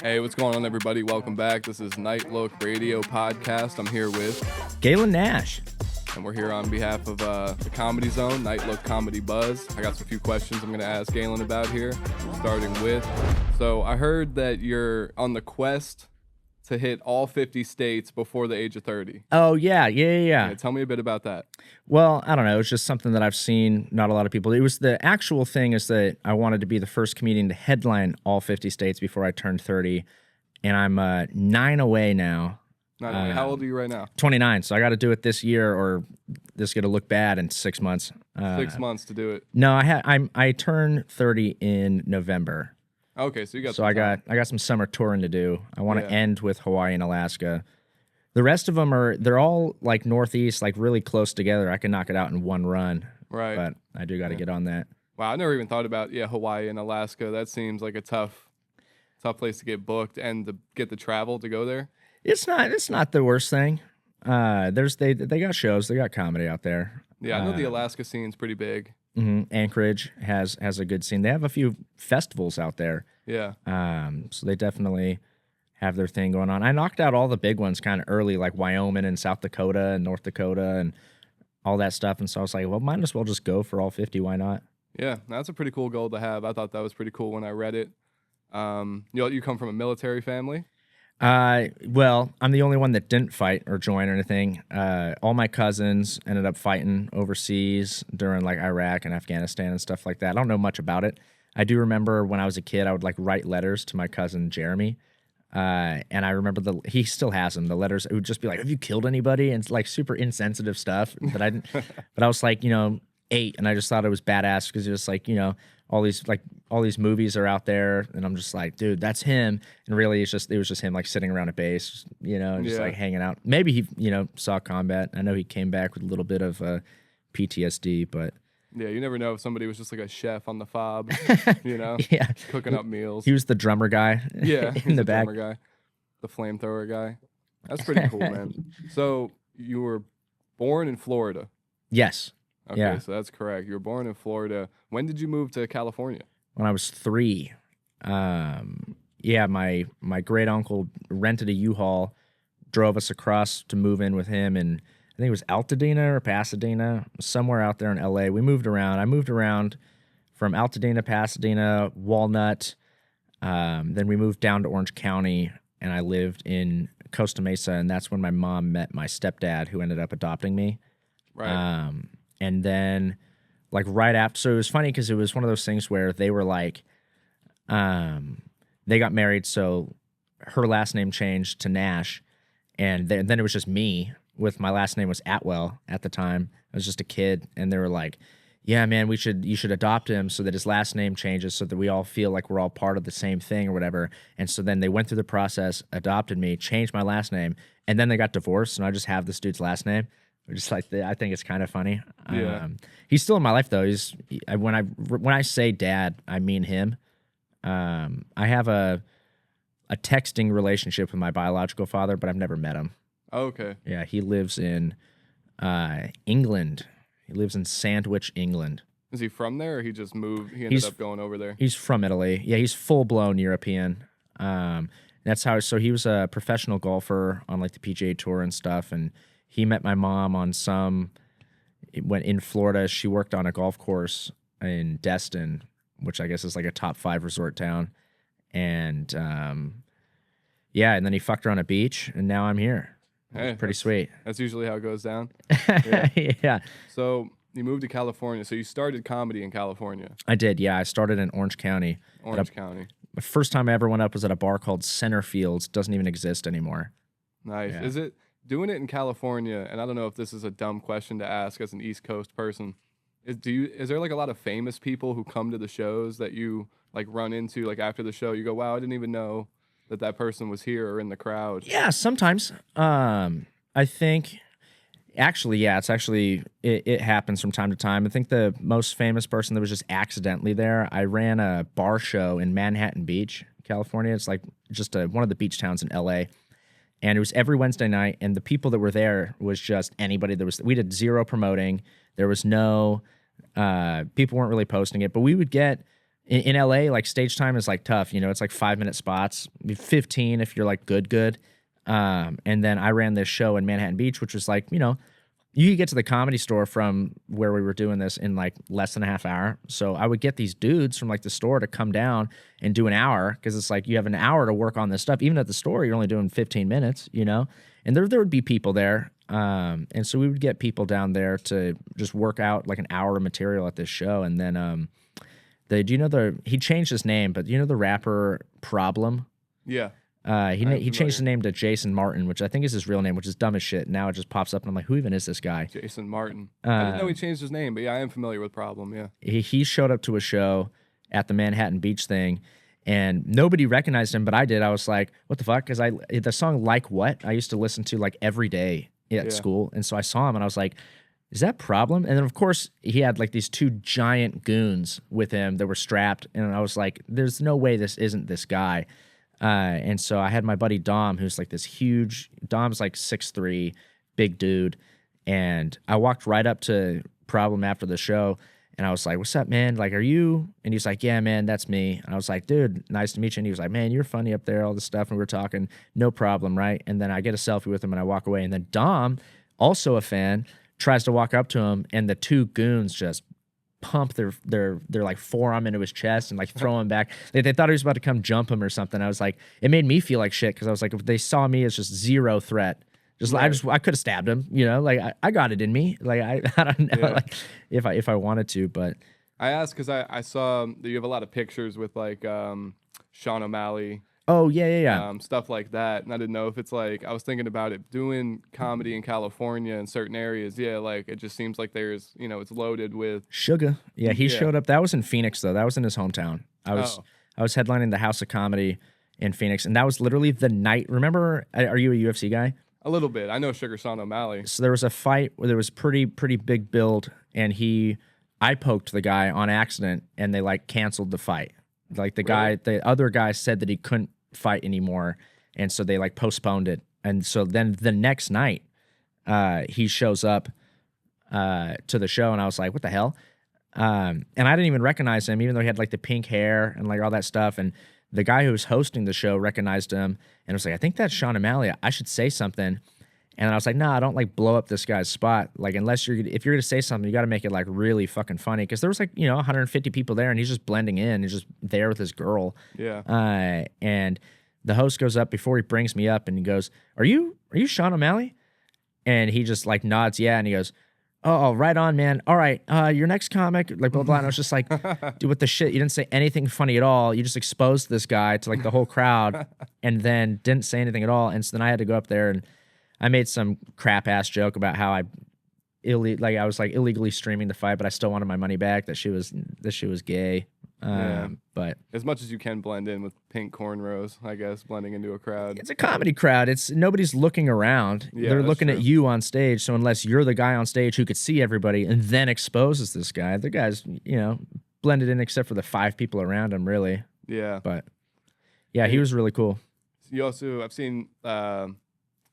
Hey, what's going on, everybody? Welcome back. This is Night Look Radio Podcast. I'm here with, Galyn Nash. and we're here on behalf of the Comedy Zone, Night Look Comedy Buzz. I got some few questions I'm going to ask Galyn about here, starting with, so I heard that you're on the quest to hit all 50 states before the age of 30. Oh, yeah. Tell me a bit about that. Well, I don't know. It's just something that I've seen not a lot of people. It was the actual thing is that I wanted to be the first comedian to headline all 50 states before I turned 30. And I'm 9 away now. How old are you right now? 29. So I got to do it this year or this is going to look bad in 6 months. 6 months to do it. No, I turn 30 in November. Okay, so you got So some I time. got some summer touring to do. I want to end with Hawaii and Alaska. The rest of them they're all like northeast, like really close together. I can knock it out in one run. Right. But I do got to get on that. Wow, I never even thought about Hawaii and Alaska. That seems like a tough place to get booked and to get the travel to go there. It's not the worst thing. They got shows, they got comedy out there. Yeah, I know the Alaska scene's pretty big. Anchorage has a good scene. They have a few festivals out there. Yeah. So they definitely have their thing going on. I knocked out all the big ones kind of early, like Wyoming and South Dakota and North Dakota and all that stuff. And so I was like, well, might as well just go for all 50. Why not? Yeah, that's a pretty cool goal to have. I thought that was pretty cool when I read it. You come from a military family? Well, I'm the only one that didn't fight or join or anything. All my cousins ended up fighting overseas during like Iraq and Afghanistan and stuff like that. I don't know much about it. I do remember when I was a kid, I would like write letters to my cousin Jeremy. And I remember he still has them. The letters, it would just be like, have you killed anybody? And it's like super insensitive stuff that I didn't, but I was like, 8 and I just thought it was badass because it was like, all these movies are out there and I'm just like, dude, that's him. And really it was just him like sitting around a base, and just like hanging out. Maybe he, saw combat. I know he came back with a little bit of PTSD, but yeah, you never know if somebody was just like a chef on the fob, yeah, cooking up meals. He was the drummer guy. Yeah, in the back. Drummer guy, the flamethrower guy. That's pretty cool, man. So you were born in Florida. Yes. Okay, Yeah. So that's correct. You were born in Florida. When did you move to California? When I was 3. My great uncle rented a U-Haul, drove us across to move in with him, and I think it was Altadena or Pasadena, somewhere out there in LA. We moved around. I moved around from Altadena, Pasadena, Walnut. Then we moved down to Orange County, and I lived in Costa Mesa, and that's when my mom met my stepdad, who ended up adopting me. Right. And then, like, right after, so it was funny because it was one of those things where they were like, they got married, so her last name changed to Nash, and then it was just me with my last name was Atwell at the time. I was just a kid, and they were like, yeah, man, you should adopt him so that his last name changes so that we all feel like we're all part of the same thing or whatever. And so then they went through the process, adopted me, changed my last name, and then they got divorced, and I just have this dude's last name. Just like I think it's kind of funny. Yeah. He's still in my life though. When I say dad, I mean him. I have a texting relationship with my biological father, but I've never met him. Okay. Yeah, he lives in England. He lives in Sandwich, England. Is he from there, or he just moved? He ended up going over there. He's from Italy. Yeah, he's full blown European. That's how. So he was a professional golfer on like the PGA Tour and stuff, and he met my mom on went in Florida. She worked on a golf course in Destin, which I guess is like a top 5 resort town. And and then he fucked her on a beach, and now I'm here. Hey, pretty sweet. That's usually how it goes down. Yeah. So you moved to California. So you started comedy in California. I did, yeah. I started in Orange County. Orange County. The first time I ever went up was at a bar called Centerfields. Doesn't even exist anymore. Nice. Yeah. Is it doing it in California? And I don't know if this is a dumb question to ask as an East Coast person. Is there like a lot of famous people who come to the shows that you like run into like after the show? You go, wow, I didn't even know that person was here or in the crowd. Yeah, sometimes. I think actually, yeah, it happens from time to time. I think the most famous person that was just accidentally there, I ran a bar show in Manhattan Beach, California. It's like just one of the beach towns in LA. And it was every Wednesday night, and the people that were there was just anybody that was. We did zero promoting. There was no people weren't really posting it, but we would get In LA, like stage time is like tough. You know, it's like 5-minute spots, 15 if you're like good. And then I ran this show in Manhattan Beach, which was like, you know, you could get to the Comedy Store from where we were doing this in like less than a half hour. So I would get these dudes from like the store to come down and do an hour, because it's like you have an hour to work on this stuff. Even at the store, you're only doing 15 minutes, you know? And there would be people there. And so we would get people down there to just work out like an hour of material at this show. And then he changed his name, but you know the rapper Problem? Yeah. He changed his name to Jason Martin, which I think is his real name, which is dumb as shit. Now it just pops up, and I'm like, who even is this guy? Jason Martin. I didn't know he changed his name, but yeah, I am familiar with Problem, yeah. He showed up to a show at the Manhattan Beach thing, and nobody recognized him, but I did. I was like, what the fuck? Because the song Like What, I used to listen to like every day at school, and so I saw him, and I was like, is that Problem? And then, of course, he had like these 2 giant goons with him that were strapped, and I was like, there's no way this isn't this guy. And so I had my buddy Dom, who's like this huge, Dom's like 6'3", big dude. And I walked right up to Problem after the show, and I was like, what's up, man? Like, are you? And he's like, yeah, man, that's me. And I was like, dude, nice to meet you. And he was like, man, you're funny up there, all this stuff. And we were talking, no problem, right? And then I get a selfie with him, and I walk away. And then Dom, also a fan, tries to walk up to him, and the 2 goons just pump their like forearm into his chest and like throw him back. They thought he was about to come jump him or something. I was like, it made me feel like shit, because I was like, if they saw me as just zero threat, I could have stabbed him, you know, like I got it in me, like I don't know, like if I wanted to. But I asked because I saw that you have a lot of pictures with like Sean O'Malley. Oh, yeah. Stuff like that. And I didn't know if it's like, I was thinking about it, doing comedy in California in certain areas. Yeah, like it just seems like there's, you know, it's loaded with sugar. Yeah, he showed up. That was in Phoenix, though. That was in his hometown. I was headlining the House of Comedy in Phoenix, and that was literally the night. Remember, are you a UFC guy? A little bit. I know Sugar Sean O'Malley. So there was a fight where there was pretty big build, and I poked the guy on accident, and they like canceled the fight. Like the other guy said that he couldn't fight anymore, and so they like postponed it. And so then the next night he shows up to the show, and I was like, what the hell? And I didn't even recognize him, even though he had like the pink hair and like all that stuff. And the guy who was hosting the show recognized him and was like, I think that's Sean O'Malley, I should say something. And I was like, nah, I don't like blow up this guy's spot. Like, if you're gonna say something, you got to make it like really fucking funny. Because there was like, you know, 150 people there, and he's just blending in. He's just there with his girl. Yeah. And the host goes up before he brings me up, and he goes, "Are you Sean O'Malley?" And he just like nods, yeah, and he goes, "Oh, right on, man. All right, your next comic, like blah blah." And I was just like, dude, what the shit? You didn't say anything funny at all. You just exposed this guy to like the whole crowd, and then didn't say anything at all. And so then I had to go up there and I made some crap ass joke about how I was like illegally streaming the fight, but I still wanted my money back. That she was gay. But as much as you can blend in with pink cornrows, I guess, blending into a crowd. It's a comedy crowd. Nobody's looking around. Yeah, they're looking at you on stage. So unless you're the guy on stage who could see everybody and then exposes this guy, the guy's, you know, blended in except for the 5 people around him, really. Yeah. But yeah, he was really cool. You also, I've seen.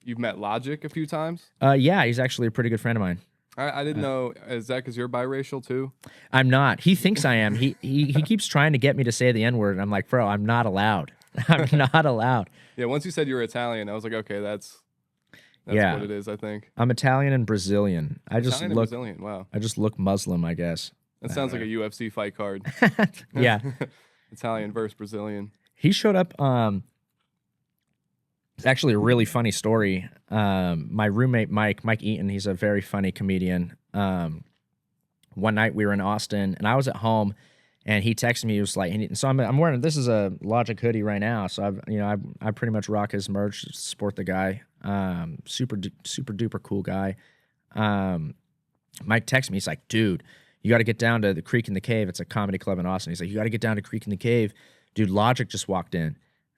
You've met Logic a few times? Yeah, he's actually a pretty good friend of mine. I didn't know. Is that because you're biracial too? I'm not. He thinks I am. He keeps trying to get me to say the N-word, and I'm like, bro, I'm not allowed. I'm not allowed. Yeah, once you said you were Italian, I was like, okay, that's what it is, I think. I'm Italian and Brazilian. Italian and Brazilian, wow. I just look Muslim, I guess. That sounds like a UFC fight card. Yeah. Italian versus Brazilian. He showed up... It's actually a really funny story. My roommate, Mike Eaton, he's a very funny comedian. One night we were in Austin, and I was at home, and he texted me. He was like, so I'm wearing, this is a Logic hoodie right now. So I pretty much rock his merch, support the guy. Super duper cool guy. Mike texted me. He's like, dude, you got to get down to the Creek in the Cave. It's a comedy club in Austin. He's like, you got to get down to Creek in the Cave. Dude, Logic just walked in.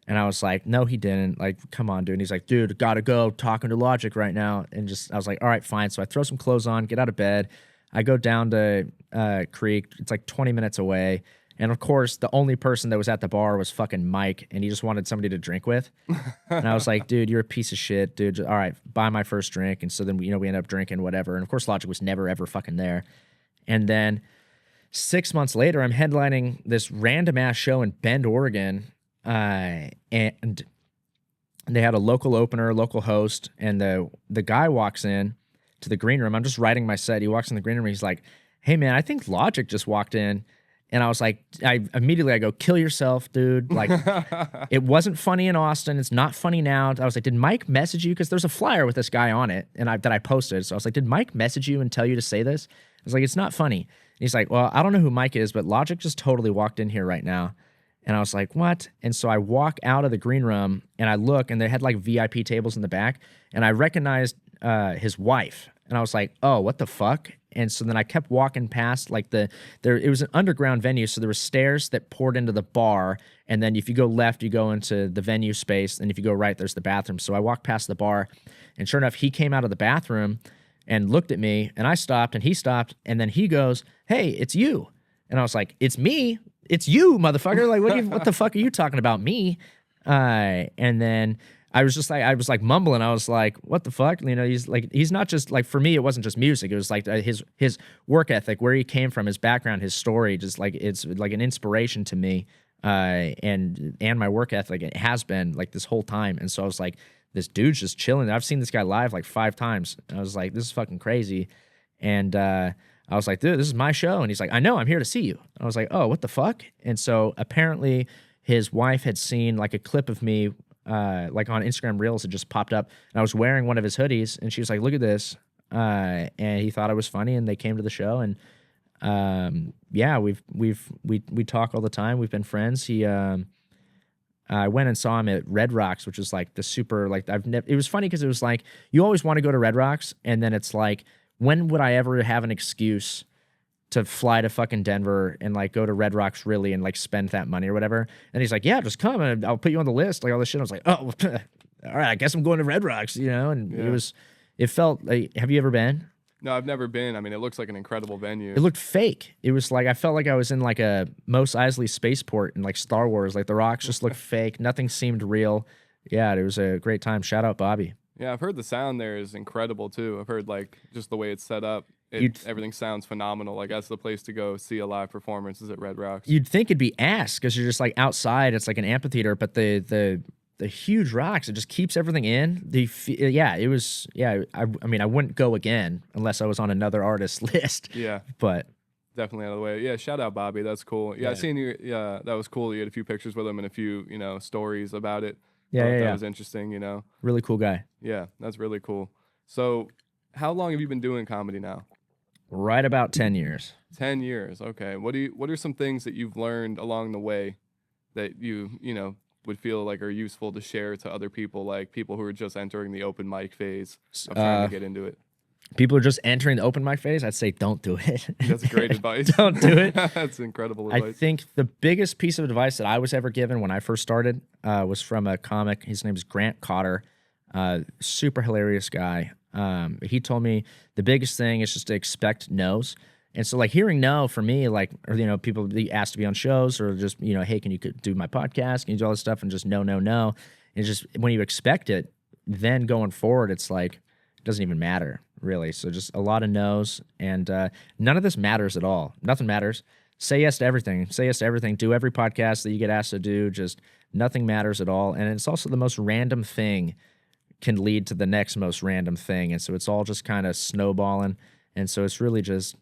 And I was like, no, he didn't. Like, come on, dude. And he's like, dude, gotta go. Talking to Logic right now. And I was like, all right, fine. So I throw some clothes on, get out of bed. I go down to Creek. It's like 20 minutes away. And of course, the only person that was at the bar was fucking Mike, and he just wanted somebody to drink with. And I was like, dude, you're a piece of shit, dude. All right, buy my first drink. And so then, we end up drinking whatever. And of course, Logic was never, ever fucking there. And then 6 months later, I'm headlining this random ass show in Bend, Oregon, and they had a local opener, local host, and the guy walks in to the green room. I'm just writing my set. He walks in the green room. He's like, "Hey man, I think Logic just walked in." And I was like, I go, "Kill yourself, dude." Like, it wasn't funny in Austin. It's not funny now. I was like, "Did Mike message you?" Because there's a flyer with this guy on it, and that I posted. So I was like, "Did Mike message you and tell you to say this?" I was like, "It's not funny." And he's like, "Well, I don't know who Mike is, but Logic just totally walked in here right now." And I was like, "What?" And so I walk out of the green room and I look, and they had like VIP tables in the back, and I recognized his wife. And I was like, "Oh, what the fuck?" And so then I kept walking past like it was an underground venue. So there were stairs that poured into the bar. And then if you go left, you go into the venue space. And if you go right, there's the bathroom. So I walked past the bar, and sure enough, he came out of the bathroom and looked at me, and I stopped and he stopped. And then he goes, "Hey, it's you." And I was like, "It's me? It's you, motherfucker. Like, what the fuck are you talking about, me?" And then I was like mumbling. I was like, "What the fuck?" You know, he's not just like, for me, it wasn't just music. It was like his work ethic, where he came from, his background, his story, just like, it's like an inspiration to me. And my work ethic, it has been like this whole time. And so I was like, this dude's just chilling. I've seen this guy live like 5 times. And I was like, this is fucking crazy. And, I was like, "Dude, this is my show." And he's like, "I know, I'm here to see you." I was like, "Oh, what the fuck?" And so apparently his wife had seen like a clip of me, like on Instagram Reels. It just popped up, and I was wearing one of his hoodies, and she was like, "Look at this." And he thought it was funny, and they came to the show, and yeah, we talk all the time. We've been friends. I went and saw him at Red Rocks, which is like the super, like, it was funny because it was like, you always want to go to Red Rocks, and then it's like, when would I ever have an excuse to fly to fucking Denver and like go to Red Rocks really and like spend that money or whatever? And he's like, "Yeah, just come and I'll put you on the list," like all this shit. I was like, "Oh, all right, I guess I'm going to Red Rocks," you know? And it felt like, have you ever been? No, I've never been. I mean, it looks like an incredible venue. It looked fake. It was like, I felt like I was in like a Mos Eisley spaceport in like Star Wars. Like the rocks just looked fake. Nothing seemed real. Yeah, it was a great time. Shout out Bobby. Yeah, I've heard the sound there is incredible too. I've heard like just the way it's set up. Everything sounds phenomenal. Like, that's the place to go see a live performance, is at Red Rocks. You'd think it'd be ass because you're just like outside. It's like an amphitheater, but the huge rocks, it just keeps everything in. It was. Yeah, I mean, I wouldn't go again unless I was on another artist list. Yeah, but definitely out of the way. Yeah, shout out Bobby. That's cool. Yeah, I seen you. Yeah, that was cool. You had a few pictures with him and a few stories about it. That was interesting. Really cool guy. Yeah, that's really cool. So, how long have you been doing comedy now? Right about 10 years. 10 years. Okay. What are some things that you've learned along the way that you would feel like are useful to share to other people, like people who are just entering the open mic phase of trying to get into it? People are just entering the open mic phase, I'd say don't do it. That's great advice. Don't do it. That's incredible advice. I think the biggest piece of advice that I was ever given when I first started was from a comic. His name is Grant Cotter. Super hilarious guy. He told me the biggest thing is just to expect no's. And so like hearing no for me, like, or, people be asked to be on shows or just, "Hey, can you do my podcast? Can you do all this stuff?" And just no. And it's just, when you expect it, then going forward, it's like, it doesn't even matter really. So just a lot of no's, and none of this matters at all. Nothing matters. Say yes to everything. Say yes to everything. Do every podcast that you get asked to do. Just nothing matters at all. And it's also the most random thing can lead to the next most random thing. And so it's all just kind of snowballing. And so it's really just,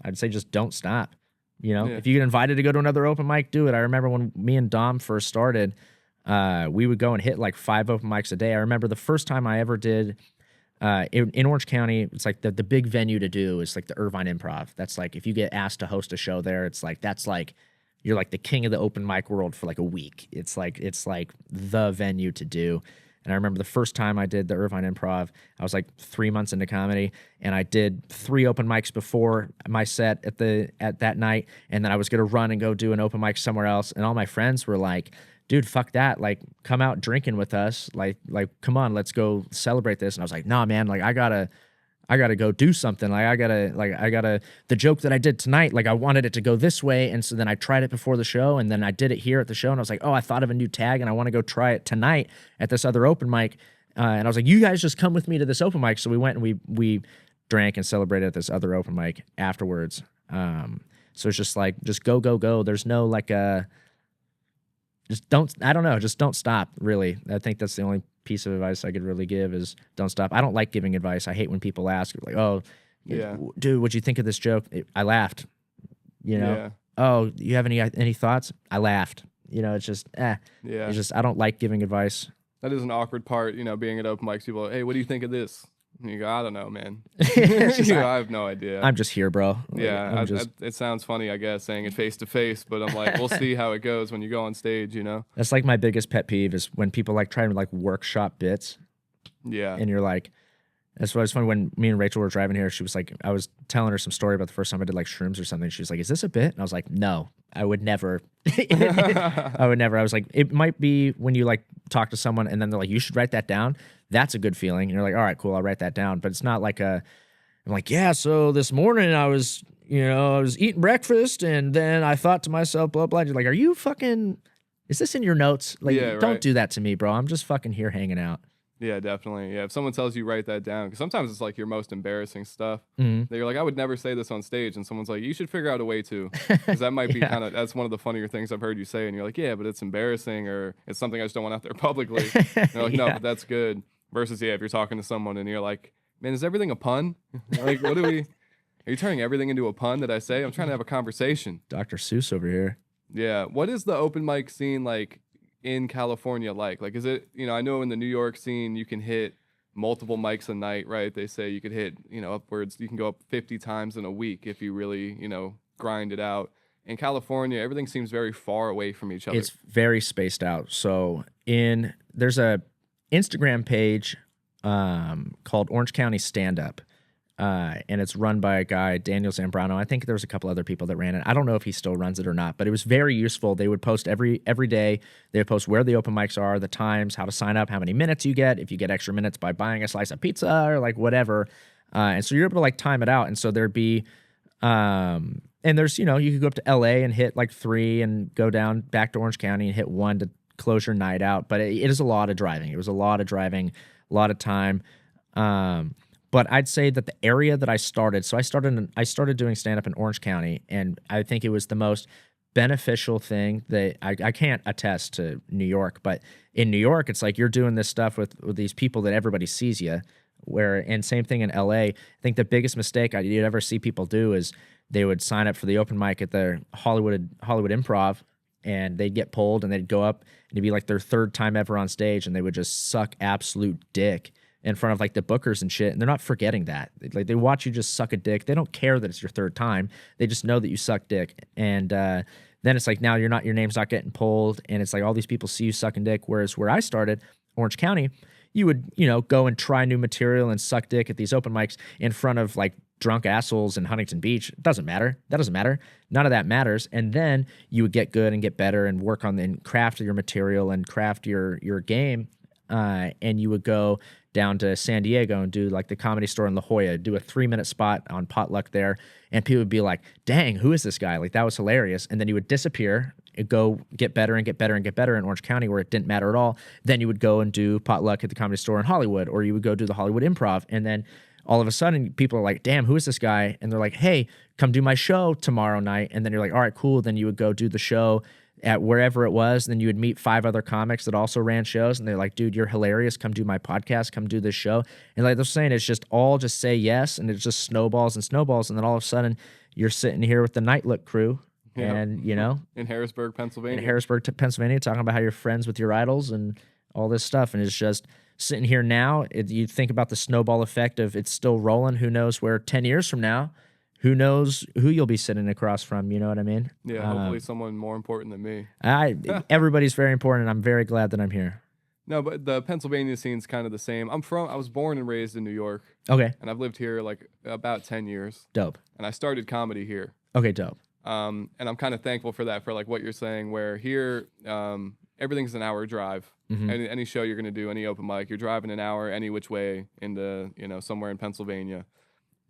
I'd say just don't stop. If you get invited to go to another open mic, do it. I remember when me and Dom first started, we would go and hit like 5 open mics a day. I remember the first time I ever did in Orange County, it's like the big venue to do is like the Irvine Improv. That's like, if you get asked to host a show there, it's like, that's like, you're like the king of the open mic world for like a week. It's like the venue to do. And I remember the first time I did the Irvine Improv, I was like 3 months into comedy, and I did 3 open mics before my set at that night, and then I was gonna run and go do an open mic somewhere else, and all my friends were like, "Dude, fuck that! Like, come out drinking with us. Like, come on, let's go celebrate this." And I was like, "Nah, man. Like, I gotta go do something. Like, I gotta. The joke that I did tonight, like, I wanted it to go this way, and so then I tried it before the show, and then I did it here at the show, and I was like, oh, I thought of a new tag, and I want to go try it tonight at this other open mic." And I was like, "You guys just come with me to this open mic." So we went and we drank and celebrated at this other open mic afterwards. So it's just like, just go, go, go. There's no like just don't, I don't know, just don't stop, really. I think that's the only piece of advice I could really give is don't stop. I don't like giving advice. I hate when people ask, like, oh, Yeah. dude, what'd you think of this joke? I laughed, you know? Yeah. Oh, you have any thoughts? I laughed. You know, it's just, Yeah. It's just, I don't like giving advice. That is an awkward part, you know, being at open mics. People, hey, what do you think of this? And you go, I don't know, man. It's just, You go, I have no idea. I'm just here, bro. Like, Yeah, I'm just, it sounds funny, I guess, saying it face to face, but I'm like, we'll see how it goes when you go on stage, you know? that's like my biggest pet peeve is when people like try to like workshop bits Yeah. and you're like, that's why it's funny when me and Rachel were driving here. She was like, I was telling her some story about the first time I did like shrooms or something. She was like, is this a bit? And I was like, no, I would never. I would never. I was like, it might be when you like talk to someone and then they're like, you should write that down. That's a good feeling. And you're like, all right, cool, I'll write that down. But it's not like I'm like, yeah, so this morning I was eating breakfast and then I thought to myself, blah, blah. You're like, are you fucking, is this in your notes? Like, Yeah, don't right. do that to me, bro. I'm just fucking here hanging out. Yeah, definitely. Yeah, if someone tells you write that down, because sometimes it's like your most embarrassing stuff. Mhm. That you're like, I would never say this on stage, and someone's like, you should figure out a way to, because that might be Yeah. that's one of the funnier things I've heard you say, and you're like, yeah, but it's embarrassing, or it's something I just don't want out there publicly. And they're like, no, Yeah. but that's good. Versus, yeah, if you're talking to someone and you're like, man, is everything a pun? Like, what do we? Are you turning everything into a pun that I say? I'm trying to have a conversation. Dr. Seuss over here. Yeah. What is the open mic scene like in California like? Like, is it, you know, I know in the New York scene, you can hit multiple mics a night, right? They say you could hit, you know, upwards, you can go up 50 times in a week if you really, you know, grind it out. In California, everything seems very far away from each other. It's very spaced out. So there's a Instagram page called Orange County Stand Up. And it's run by a guy, Daniel Zambrano. I think there was a couple other people that ran it. I don't know if he still runs it or not, but it was very useful. They would post every day. They would post where the open mics are, the times, how to sign up, how many minutes you get, if you get extra minutes by buying a slice of pizza or like whatever. And so you're able to like time it out. And so there'd be, and there's, you know, you could go up to LA and hit like 3 and go down back to Orange County and hit 1 to close your night out. But it is a lot of driving. It was a lot of driving, a lot of time. But I'd say that the area that I started doing stand-up in Orange County, and I think it was the most beneficial thing that I can't attest to New York, but in New York, it's like you're doing this stuff with these people that everybody sees you, and same thing in LA. I think the biggest mistake you'd ever see people do is they would sign up for the open mic at the Hollywood Improv, and they'd get pulled, and they'd go up, and it'd be like their third time ever on stage, and they would just suck absolute dick in front of like the bookers and shit, and they're not forgetting that. Like they watch you just suck a dick. They don't care that it's your third time. They just know that you suck dick. And then it's like now your name's not getting pulled, and it's like all these people see you sucking dick. Whereas where I started, Orange County, you would, you know, go and try new material and suck dick at these open mics in front of like drunk assholes in Huntington Beach. It doesn't matter. That doesn't matter. None of that matters. And then you would get good and get better and work on and craft your material and craft your game. And you would go down to San Diego and do like the Comedy Store in La Jolla, do a 3-minute spot on Potluck there. And people would be like, dang, who is this guy? Like, that was hilarious. And then you would disappear, go get better and get better and get better in Orange County where it didn't matter at all. Then you would go and do Potluck at the Comedy Store in Hollywood, or you would go do the Hollywood Improv. And then all of a sudden people are like, damn, who is this guy? And they're like, hey, come do my show tomorrow night. And then you're like, all right, cool. Then you would go do the show at wherever it was. Then you would meet 5 other comics that also ran shows, and they're like, dude, you're hilarious. Come do my podcast. Come do this show. And like they're saying, it's just all just say yes, and it just snowballs and snowballs. And then all of a sudden you're sitting here with the Night Look crew, and you know, in Harrisburg, Pennsylvania. Pennsylvania, talking about how you're friends with your idols and all this stuff. And it's just sitting here now. You think about the snowball effect of it's still rolling. Who knows where 10 years from now, who knows who you'll be sitting across from, you know what I mean? Yeah, hopefully someone more important than me. Everybody's very important, and I'm very glad that I'm here. No, but the Pennsylvania scene's kind of the same. I was born and raised in New York, Okay, and I've lived here like about 10 years, dope. and I started comedy here. Okay, dope. And I'm kind of thankful for that, for like what you're saying, where here, everything's an hour drive. Mhm. Any show you're going to do, any open mic, you're driving an hour any which way into, you know, somewhere in Pennsylvania.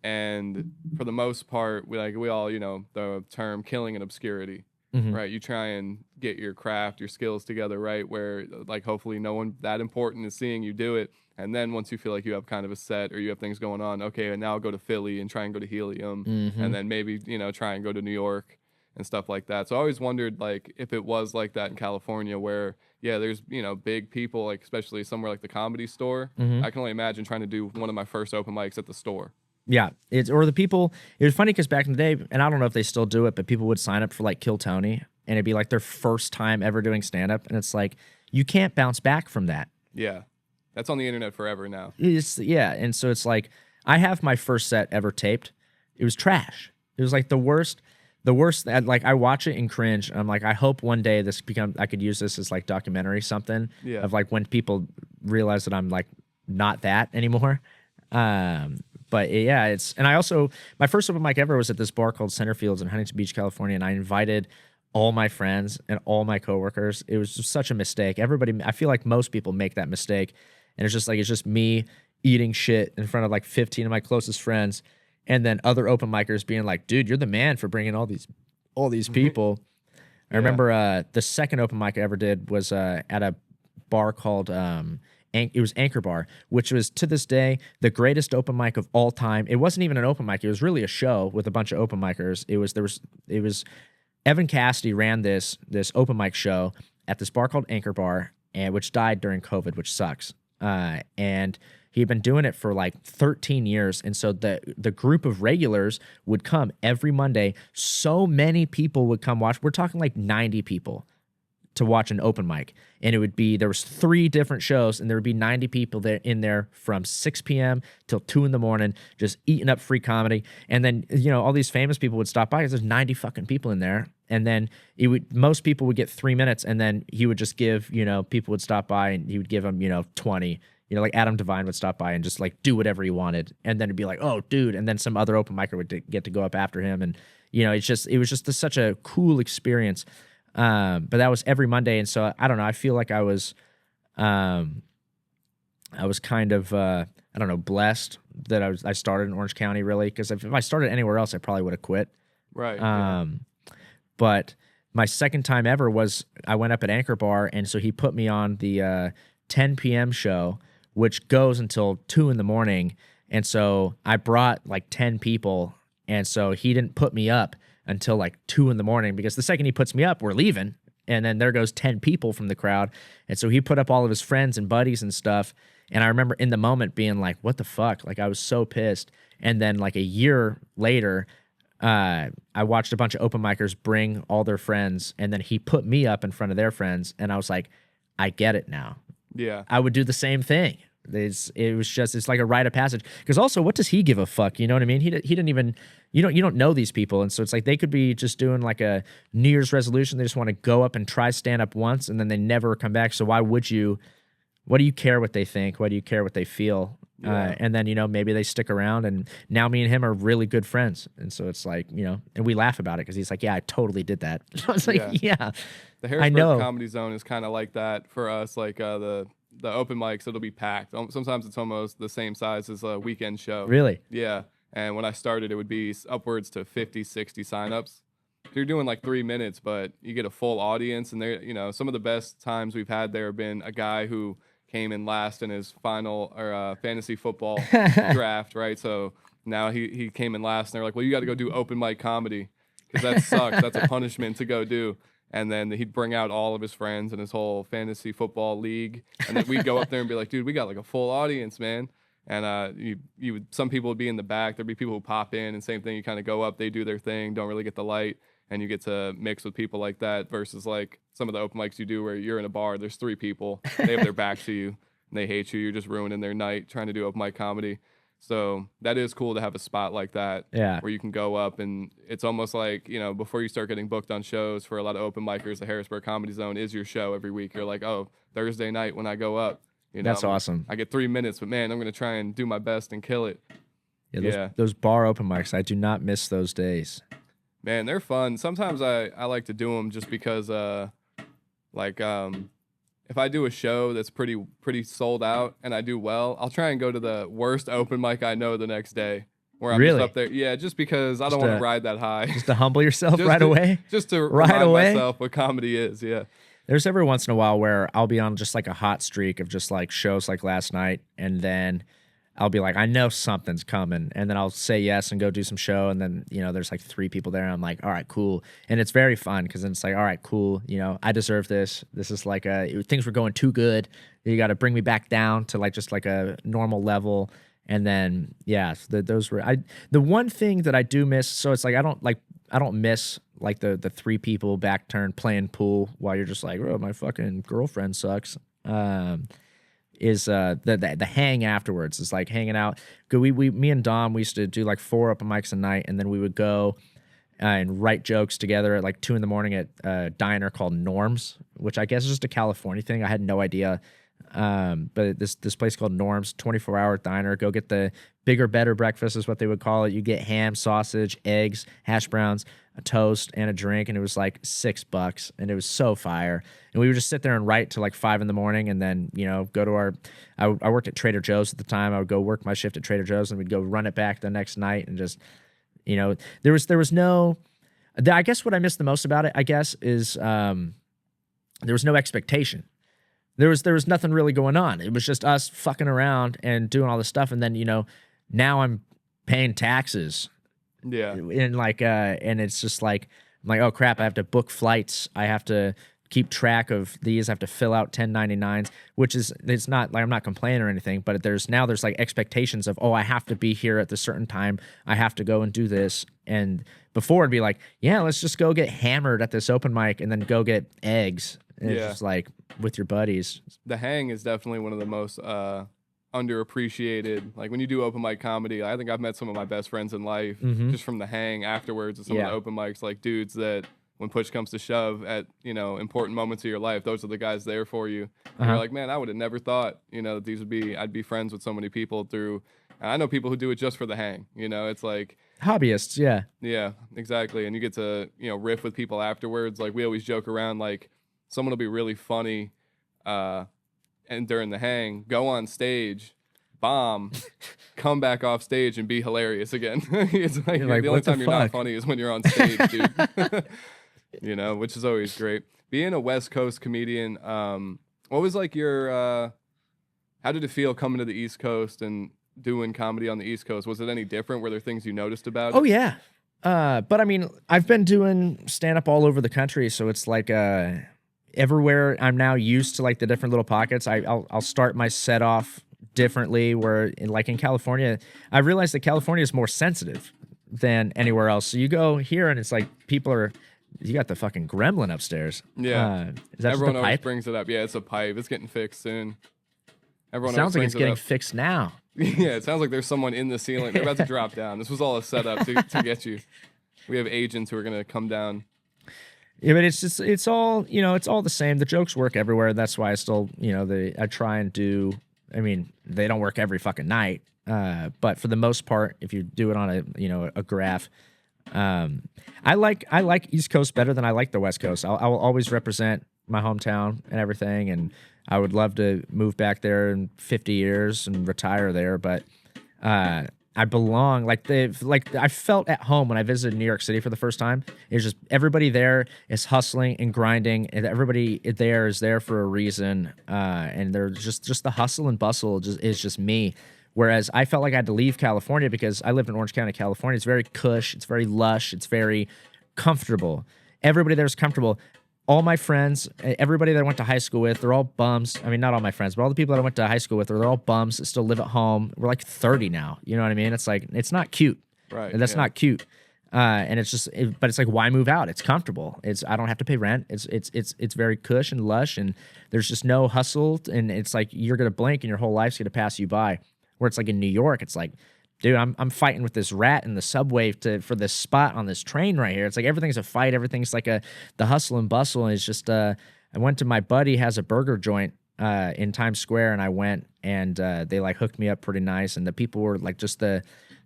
And for the most part, we all, you know, the term killing in obscurity. right? You try and get your craft, your skills together, right? Where like hopefully no one that important is seeing you do it. And then once you feel like you have kind of a set or you have things going on, okay, and now I'll go to Philly and try and go to Helium, and then maybe try and go to New York and stuff like that. So I always wondered like if it was like that in California, where there's big people, like especially somewhere like the Comedy Store. I can only imagine trying to do one of my first open mics at the store. Yeah, or the people. It was funny because back in the day, and I don't know if they still do it, but people would sign up for like Kill Tony, and it'd be like their first time ever doing stand up, and it's like you can't bounce back from that. Yeah, that's on the internet forever now. And so it's like I have my first set ever taped. It was trash. It was like the worst. Like I watch it and cringe. I'm like, I hope one day I could use this as like documentary something of like when people realize that I'm like not that anymore. But yeah, and I also, my first open mic ever was at this bar called Centerfields in Huntington Beach, California, and I invited all my friends and all my coworkers. It was just such a mistake. I feel like most people make that mistake, and it's just me eating shit in front of like 15 of my closest friends, and then other open micers being like, "Dude, you're the man for bringing all these people." I remember the second open mic I ever did was at a bar called it was Anchor Bar, which was to this day the greatest open mic of all time. It wasn't even an open mic; it was really a show with a bunch of open micers. It was Evan Cassidy ran this open mic show at this bar called Anchor Bar, and which died during COVID, which sucks. And he'd been doing it for like 13 years, and so the group of regulars would come every Monday. So many people would come watch. We're talking like 90 people to watch an open mic, and there was 3 different shows, and there would be 90 people in there from 6 p.m. till 2 in the morning, just eating up free comedy. And then all these famous people would stop by because there's 90 fucking people in there, and then most people would get 3 minutes, and then he would just give people would stop by and he would give them 20. Like Adam Devine would stop by and just like do whatever he wanted, and then it'd be like, oh dude, and then some other open micer would get to go up after him, and it was just such a cool experience. But that was every Monday, and so I don't know. I feel like I was kind of I don't know, blessed that I started in Orange County, really, because if I started anywhere else, I probably would have quit. Right. But my second time ever was I went up at Anchor Bar, and so he put me on the 10 p.m. show, which goes until 2 in the morning, and so I brought like 10 people, and so he didn't put me up until like 2 in the morning, because the second he puts me up, we're leaving. And then there goes 10 people from the crowd. And so he put up all of his friends and buddies and stuff. And I remember in the moment being like, what the fuck? Like I was so pissed. And then like a year later, I watched a bunch of open micers bring all their friends. And then he put me up in front of their friends. And I was like, I get it now. Yeah. I would do the same thing. It's like a rite of passage. Because also, what does he give a fuck? You know what I mean? He didn't even, you don't know these people, and so it's like they could be just doing like a New Year's resolution. They just want to go up and try stand up once, and then they never come back. So why would you? What do you care what they think? Why do you care what they feel? Yeah. And then maybe they stick around, and now me and him are really good friends, and so it's like and we laugh about it because he's like, yeah, I totally did that. I was like, yeah. The Harrisburg Comedy Zone is kind of like that for us, like the open mics, it'll be packed. Sometimes it's almost the same size as a weekend show. Really? Yeah. And when I started, it would be upwards to 50, 60 signups. So you're doing like 3 minutes, but you get a full audience. And there, some of the best times we've had there have been a guy who came in last in his final fantasy football draft, right? So now he came in last, and they're like, well, you got to go do open mic comedy because that sucks. That's a punishment to go do. And then he'd bring out all of his friends and his whole fantasy football league. And then we'd go up there and be like, dude, we got like a full audience, man. And some people would be in the back. There'd be people who pop in, and same thing. You kind of go up, they do their thing, don't really get the light, and you get to mix with people like that versus like some of the open mics you do where you're in a bar, there's 3 people, they have their back to you, and they hate you. You're just ruining their night trying to do open mic comedy. So that is cool to have a spot like that, where you can go up, and it's almost like, before you start getting booked on shows for a lot of open micers, the Harrisburg Comedy Zone is your show every week. You're like, oh, Thursday night when I go up, that's awesome. I get 3 minutes, but man, I'm going to try and do my best and kill it. Those bar open mics, I do not miss those days. Man, they're fun. Sometimes I like to do them just because, if I do a show that's pretty sold out and I do well, I'll try and go to the worst open mic I know the next day where I'm Really? just up there. Yeah, just because I don't want to ride that high. Just to humble yourself Just right to- away. Just to Right remind away? myself what comedy is. Yeah. There's every once in a while where I'll be on just like a hot streak of just like shows like last night, and then I'll be like, I know something's coming, and then I'll say yes and go do some show, and then there's like 3 people there, and I'm like, all right, cool, and it's very fun because then it's like, all right, cool, I deserve this. This is like things were going too good. You got to bring me back down to like just like a normal level, and then those were the one thing that I do miss. So it's like I don't miss like the 3 people back turn playing pool while you're just like, oh, my fucking girlfriend sucks. Is the hang afterwards. It's like hanging out. Me and Dom, we used to do like 4 open mics a night, and then we would go and write jokes together at like 2 a.m. at a diner called Norms, which I guess is just a California thing. I had no idea. But this place called Norms, 24-hour diner. Go get the bigger, better breakfast is what they would call it. You get ham, sausage, eggs, hash browns, a toast, and a drink, and it was like $6, and it was so fire. And we would just sit there and write till like 5 a.m, and then go to I worked at Trader Joe's at the time. I would go work my shift at Trader Joe's, and we'd go run it back the next night, and just there was no. I guess what I missed the most about it, I guess, is there was no expectation. There was nothing really going on. It was just us fucking around and doing all this stuff, and then now I'm paying taxes. Yeah. And like and it's just like I'm like, oh crap, I have to book flights. I have to keep track of these. I have to fill out 1099s, which is, it's not like I'm not complaining or anything, but there's like expectations of, oh, I have to be here at this certain time. I have to go and do this. And before it'd be like, yeah, let's just go get hammered at this open mic and then go get eggs. And it's just like with your buddies. The hang is definitely one of the most underappreciated. Like when you do open mic comedy, I think I've met some of my best friends in life just from the hang afterwards of some of the open mics, like dudes that when push comes to shove at important moments of your life, those are the guys there for you. And you're like, man, I would have never thought that these would be, I'd be friends with so many people through. I know people who do it just for the hang. It's like hobbyists. Yeah, exactly. And you get to riff with people afterwards. Like we always joke around, like someone will be really funny and during the hang, go on stage, bomb, come back off stage and be hilarious again. It's like, the only time you're not funny is when you're on stage, dude. Which is always great. Being a West Coast comedian, what was like your how did it feel coming to the East Coast and doing comedy on the East Coast? Was it any different? Were there things you noticed about it? Oh yeah. But I mean, I've been doing stand-up all over the country, so it's like everywhere. I'm now used to like the different little pockets. I'll start my set off differently, where in California, I realized that California is more sensitive than anywhere else. So you go here and it's like you got the fucking gremlin upstairs. Yeah. Is that Everyone just a always pipe? brings it up. Yeah, it's a pipe. It's getting fixed soon. Everyone Sounds like it's getting up. fixed now. Yeah, it sounds like there's someone in the ceiling. They're about to drop down. This was all a setup to get you. We have agents who are gonna come down. Yeah, but it's all it's all the same. The jokes work everywhere. That's why I still I try and do. I mean, they don't work every fucking night, but for the most part, if you do it on a graph, I like East Coast better than I like the West Coast. I will always represent my hometown and everything, and I would love to move back there in 50 years and retire there, but I belong. I felt at home when I visited New York City for the first time. It's just everybody there is hustling and grinding, and everybody there is there for a reason. And they're just the hustle and bustle is just me. Whereas I felt like I had to leave California because I lived in Orange County, California. It's very cush. It's very lush. It's very comfortable. Everybody there is comfortable. All my friends, everybody that I went to high school with, they're all bums. I mean, not all my friends, but all the people that I went to high school with, they're all bums that still live at home. We're like 30 now. You know what I mean? It's like, it's not cute. Right. That's not cute. And it's just, but it's like, why move out? It's comfortable. I don't have to pay rent. It's very cush and lush, and there's just no hustle. And it's like, you're going to blink and your whole life's going to pass you by. Where it's like in New York, it's like, dude, I'm fighting with this rat in the subway for this spot on this train right here. It's like everything's a fight. Everything's like the hustle and bustle. And it's just, I went to my buddy has a burger joint in Times Square, and I went and they like hooked me up pretty nice. And the people were like, just the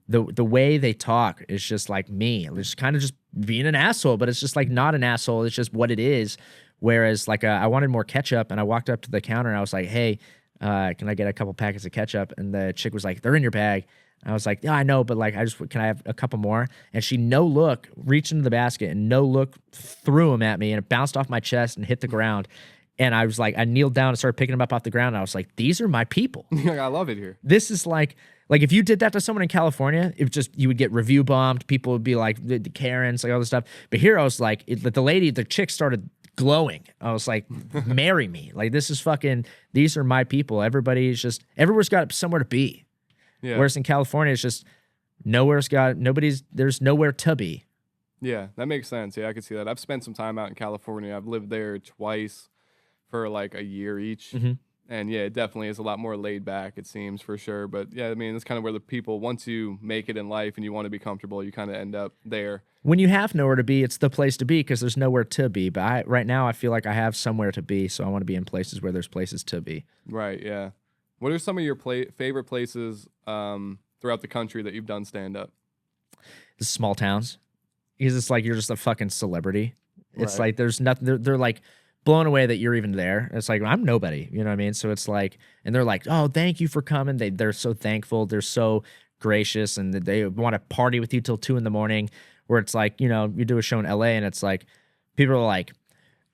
way they talk is just like me. It's kind of just being an asshole, but it's just like not an asshole. It's just what it is. Whereas like I wanted more ketchup, and I walked up to the counter and I was like, hey, Can I get a couple packets of ketchup? And the chick was like, they're in your bag. I was like, yeah, I know, but like, can I have a couple more? And she no look reached into the basket and no look threw them at me, and it bounced off my chest and hit the ground. And I was like, I kneeled down and started picking them up off the ground. And I was like, these are my people. I love it here. This is like if you did that to someone in California, it just, you would get review bombed. People would be like the Karens, like all this stuff. But here I was like, the chick started glowing. I was like, marry me. Like, this is fucking, these are my people. Everybody's just, everywhere's got somewhere to be. Yeah. Whereas in California, it's just there's nowhere to be. Yeah, that makes sense. Yeah, I could see that. I've spent some time out in California. I've lived there twice for like a year each. Mm-hmm. And yeah, it definitely is a lot more laid back, it seems, for sure. But yeah, I mean, it's kind of where the people, once you make it in life and you want to be comfortable, you kind of end up there. When you have nowhere to be, it's the place to be because there's nowhere to be. But right now, I feel like I have somewhere to be, so I want to be in places where there's places to be. Right, yeah. What are some of your favorite places throughout the country that you've done stand-up? The small towns. Because it's like you're just a fucking celebrity. It's like there's nothing. They're like blown away that you're even there. It's like, I'm nobody. You know what I mean? So it's like, and they're like, oh, thank you for coming. They're so thankful. They're so gracious, and they want to party with you till 2 a.m. Where it's like, you know, you do a show in LA and it's like, people are like,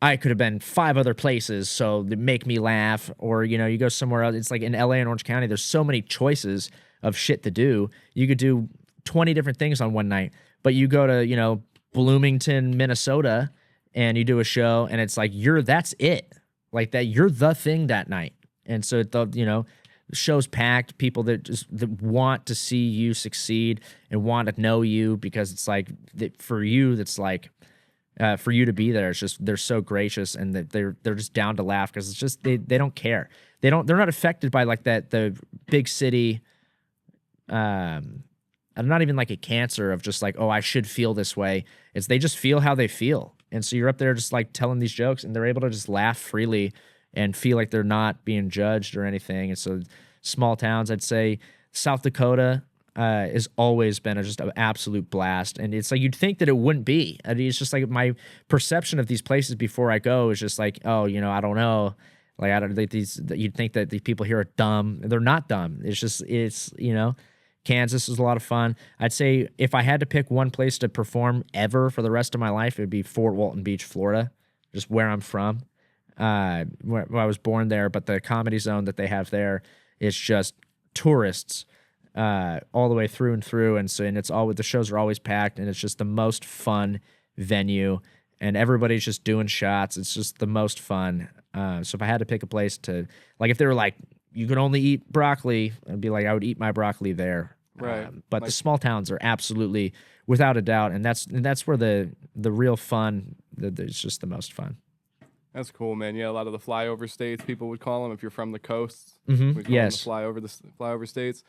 I could have been 5 other places, so they make me laugh. Or, you know, you go somewhere else. It's like in LA and Orange County, there's so many choices of shit to do. You could do 20 different things on one night, but you go to, you know, Bloomington, Minnesota, and you do a show, and it's like, that's it. Like that, you're the thing that night. And so, you know, the show's packed, people that want to see you succeed and want to know you, because it's like, for you, that's like, for you to be there, it's just, they're so gracious, and that they're just down to laugh, because it's just, they don't care. They're not affected by like the big city, not even like a cancer of just like, oh, I should feel this way. It's, they just feel how they feel. And so you're up there just like telling these jokes, and they're able to just laugh freely and feel like they're not being judged or anything. And so small towns, I'd say South Dakota has always been just an absolute blast. And it's like, you'd think that it wouldn't be. I mean, it's just like my perception of these places before I go is just like, oh, you know, I don't know. Like, I don't think you'd think that these people here are dumb. They're not dumb. It's, you know, Kansas was a lot of fun. I'd say if I had to pick one place to perform ever for the rest of my life, it would be Fort Walton Beach, Florida, just where I'm from. Where I was born there, but the Comedy Zone that they have there is just tourists all the way through and through, and it's always, the shows are always packed, and it's just the most fun venue, and everybody's just doing shots. It's just the most fun. So if I had to pick a place to, like, if they were like, you can only eat broccoli, I'd be like, I would eat my broccoli there. Right. But the small towns are absolutely, without a doubt, and that's where the real fun, it's just the most fun. That's cool, man. Yeah, a lot of the flyover states, people would call them, if you're from the coast. Mm-hmm. Yes. The flyover states.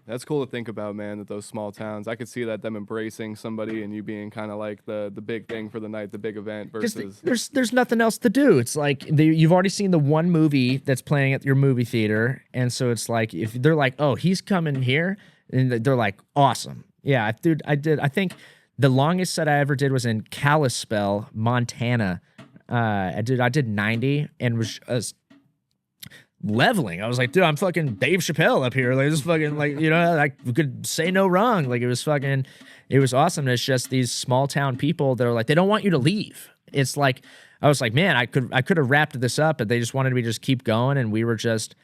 That's cool to think about, man, that those small towns, I could see that, them embracing somebody and you being kind of like the big thing for the night, the big event versus... There's nothing else to do. It's like you've already seen the one movie that's playing at your movie theater, and so it's like, if they're like, oh, he's coming here, and they're like, awesome. Yeah, dude, I think the longest set I ever did was in Kalispell, Montana. I did 90 and was leveling. I was like, dude, I'm fucking Dave Chappelle up here. Like, this fucking, like, you know, I could say no wrong. Like, it was awesome. And it's just these small town people that are like, they don't want you to leave. It's like, I was like, man, I could have wrapped this up, but they just wanted me to just keep going. And we were just,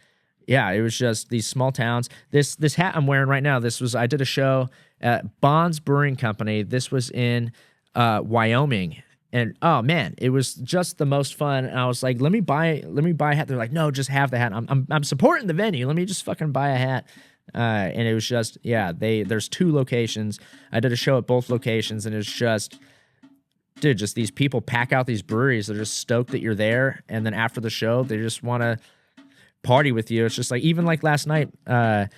yeah, it was just these small towns. This hat I'm wearing right now, I did a show at Bond's Brewing Company. This was in Wyoming. And oh man, it was just the most fun. And I was like, let me buy a hat. They're like, no, just have the hat. I'm supporting the venue. Let me just fucking buy a hat. And it was just, yeah, there's 2 locations. I did a show at both locations, and it's just, dude, just these people pack out these breweries. They're just stoked that you're there. And then after the show, they just want to party with you. It's just like, even like last night, I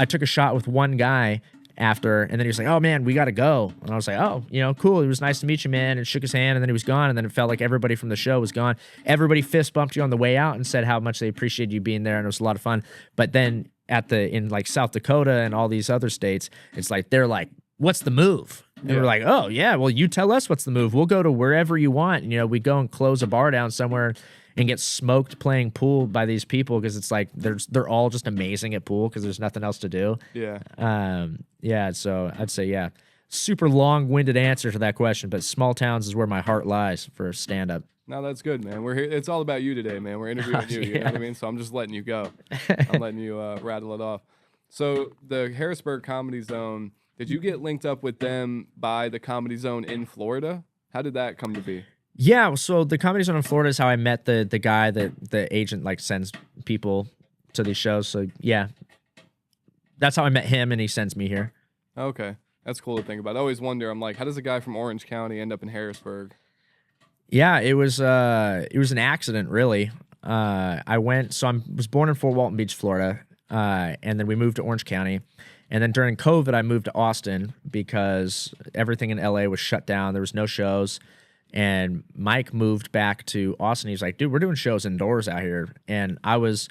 took a shot with one guy after, and then he was like, oh man, we gotta go. And I was like, oh, you know, cool, it was nice to meet you, man, and shook his hand, and then he was gone. And then it felt like everybody from the show was gone. Everybody fist bumped you on the way out and said how much they appreciated you being there, and it was a lot of fun. But then in like South Dakota and all these other states, it's like, they're like, what's the move? And we're like, oh yeah, well, you tell us what's the move. We'll go to wherever you want. And, you know, we go and close a bar down somewhere and get smoked playing pool by these people because it's like they're all just amazing at pool because there's nothing else to do. Yeah. Yeah. So I'd say yeah. Super long-winded answer to that question, but small towns is where my heart lies for stand-up. No, that's good, man. We're here. It's all about you today, man. We're interviewing you. You know what I mean? So I'm just letting you go. I'm letting you rattle it off. So the Harrisburg Comedy Zone, did you get linked up with them by the Comedy Zone in Florida? How did that come to be? Yeah, so the Comedy Zone in Florida is how I met the guy that the agent like sends people to these shows. So yeah, that's how I met him, and he sends me here. Okay, that's cool to think about. I always wonder. I'm like, how does a guy from Orange County end up in Harrisburg? Yeah, it was an accident, really. I was born in Fort Walton Beach, Florida, and then we moved to Orange County, and then during COVID, I moved to Austin because everything in LA was shut down. There was no shows, and Mike moved back to Austin. He's like, "Dude, we're doing shows indoors out here," and I was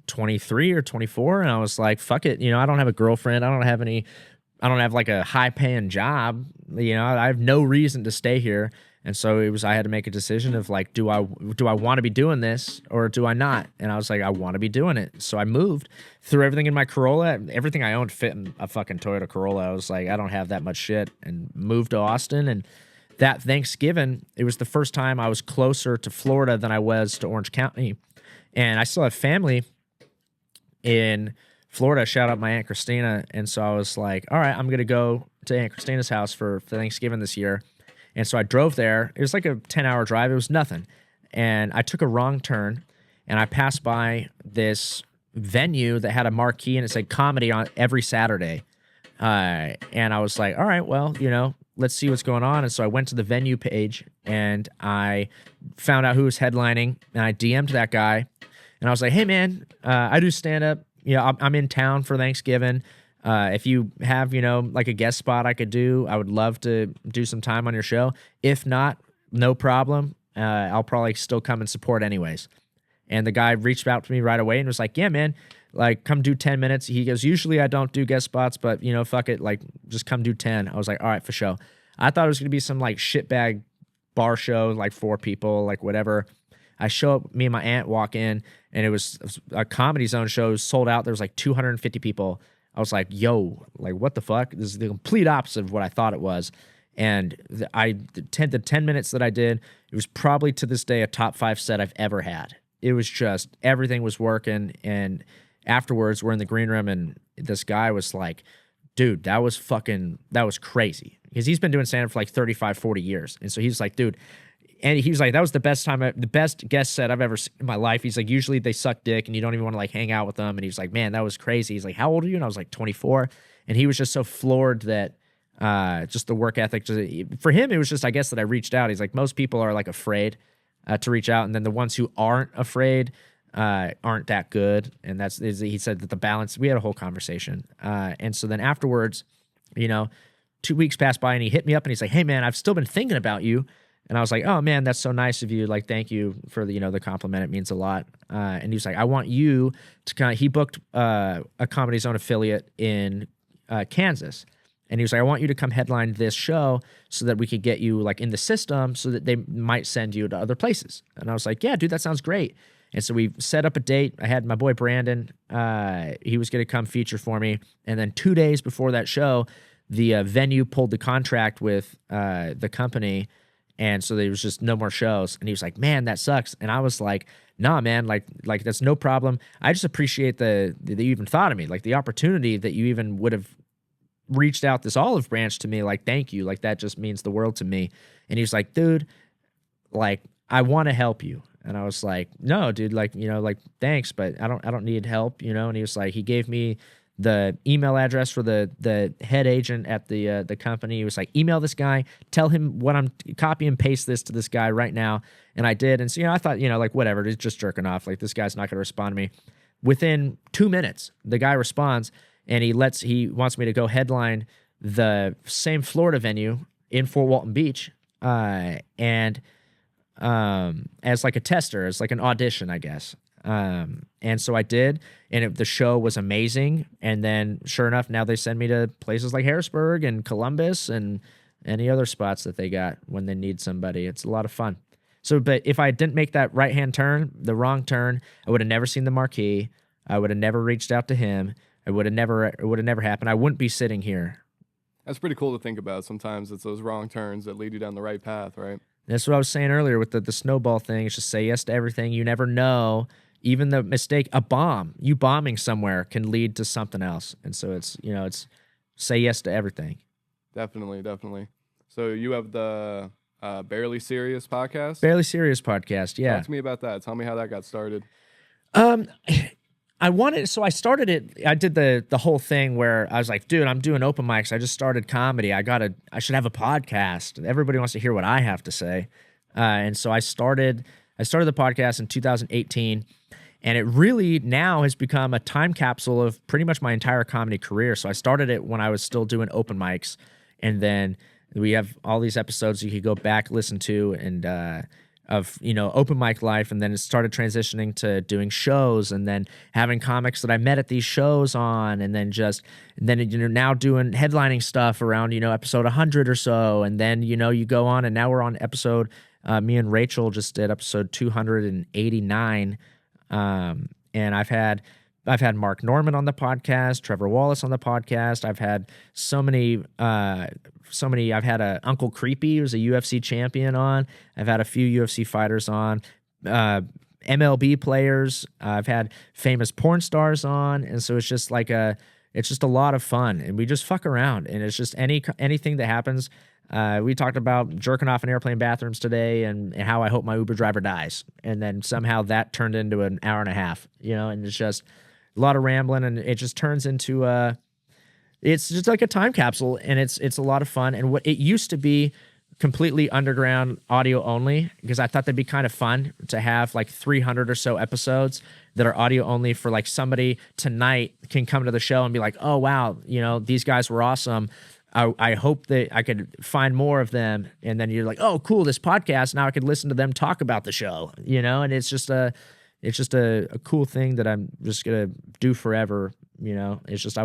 23 or 24, and I was like, "Fuck it," I don't have a girlfriend. I don't have like a high paying job. I have no reason to stay here. And so I had to make a decision of like, do I want to be doing this or do I not? And I was like, I want to be doing it. So I moved, threw everything in my Corolla. Everything I owned fit in a fucking Toyota Corolla. I was like, I don't have that much shit, and moved to Austin. And that Thanksgiving, it was the first time I was closer to Florida than I was to Orange County. And I still have family in Florida. Shout out my Aunt Christina. And so I was like, all right, I'm going to go to Aunt Christina's house for Thanksgiving this year. And so I drove there. It was like a 10-hour drive. It was nothing. And I took a wrong turn, and I passed by this venue that had a marquee, and it said comedy on every Saturday. And I was like, all right, well, let's see what's going on. And so I went to the venue page, and I found out who was headlining, and I DM'd that guy. And I was like, hey, man, I do stand-up. I'm in town for Thanksgiving. If you have, like a guest spot I could do, I would love to do some time on your show. If not, no problem. I'll probably still come and support anyways. And the guy reached out to me right away and was like, yeah, man, like come do 10 minutes. He goes, usually I don't do guest spots, but fuck it. Like just come do 10. I was like, all right, for sure. I thought it was going to be some like shitbag bar show, like 4 people, like whatever. I show up, me and my aunt walk in, and it was a Comedy Zone show, sold out. There was like 250 people. I was like, yo, like, what the fuck? This is the complete opposite of what I thought it was. And the 10 minutes that I did, it was probably to this day a top 5 set I've ever had. It was just, everything was working. And afterwards, we're in the green room, and this guy was like, dude, that was crazy. Because he's been doing stand-up for like 35, 40 years. And so he's like, dude, and he was like, that was the best guest set I've ever seen in my life. He's like, usually they suck dick and you don't even want to like hang out with them. And he's like, man, that was crazy. He's like, how old are you? And I was like, 24. And he was just so floored that just the work ethic. For him, it was just, I guess, that I reached out. He's like, most people are like afraid to reach out. And then the ones who aren't afraid aren't that good. And he said that the balance, we had a whole conversation. And so then afterwards, 2 weeks passed by, and he hit me up and he's like, hey man, I've still been thinking about you. And I was like, oh, man, that's so nice of you. Like, thank you for the compliment. It means a lot. And he was like, I want you to he booked a Comedy Zone affiliate in Kansas. And he was like, I want you to come headline this show so that we could get you like in the system so that they might send you to other places. And I was like, yeah, dude, that sounds great. And so we set up a date. I had my boy Brandon. He was going to come feature for me. And then 2 days before that show, the venue pulled the contract with the company. And so there was just no more shows. And he was like, man, that sucks. And I was like, nah, man, like that's no problem. I just appreciate that you even thought of me, like the opportunity that you even would have reached out this olive branch to me. Like, thank you. Like, that just means the world to me. And he was like, dude, like, I want to help you. And I was like, no, dude, like, like, thanks, but I don't need help, And he was like, he gave me the email address for the head agent at the company. He was like, email this guy, tell him what I'm, copy and paste this to this guy right now. And I did. And so, I thought, like, whatever, he's just jerking off. Like, this guy's not going to respond to me. Within 2 minutes, the guy responds, and he wants me to go headline the same Florida venue in Fort Walton Beach. And as like a tester, as like an audition, I guess. And so I did, and the show was amazing. And then sure enough, now they send me to places like Harrisburg and Columbus and any other spots that they got when they need somebody. It's a lot of fun. So, but if I didn't make that right-hand turn, the wrong turn, I would have never seen the marquee. I would have never reached out to him. It would have never happened. I wouldn't be sitting here. That's pretty cool to think about. Sometimes it's those wrong turns that lead you down the right path, right? That's what I was saying earlier with the snowball thing. It's just say yes to everything. You never know. Even the mistake, you bombing somewhere can lead to something else. And so it's say yes to everything. Definitely, definitely. So you have the Barely Serious podcast? Barely Serious podcast, yeah. Talk to me about that. Tell me how that got started. I started it. I did the whole thing where I was like, dude, I'm doing open mics. I just started comedy. I should have a podcast. Everybody wants to hear what I have to say. And so I started the podcast in 2018, and it really now has become a time capsule of pretty much my entire comedy career. So I started it when I was still doing open mics, and then we have all these episodes you could go back, listen to, and of open mic life, and then it started transitioning to doing shows, and then having comics that I met at these shows on, and then now doing headlining stuff around episode 100 or so, and then you go on, and now we're on episode me and Rachel just did episode 289, and I've had Mark Norman on the podcast, Trevor Wallace on the podcast. I've had so many. I've had Uncle Creepy, who's a UFC champion, on. I've had a few UFC fighters on, MLB players. I've had famous porn stars on, and so it's just it's just a lot of fun, and we just fuck around, and it's just anything that happens. We talked about jerking off in airplane bathrooms today, and how I hope my Uber driver dies, and then somehow that turned into an hour and a half, and it's just a lot of rambling, and it just turns into it's just like a time capsule, and it's a lot of fun. And what it used to be completely underground audio only, because I thought that'd be kind of fun to have like 300 or so episodes that are audio only for like somebody tonight can come to the show and be like, oh wow, these guys were awesome. I hope that I could find more of them. And then you're like, oh cool, this podcast, now I could listen to them talk about the show, and it's just a cool thing that I'm just gonna do forever. It's just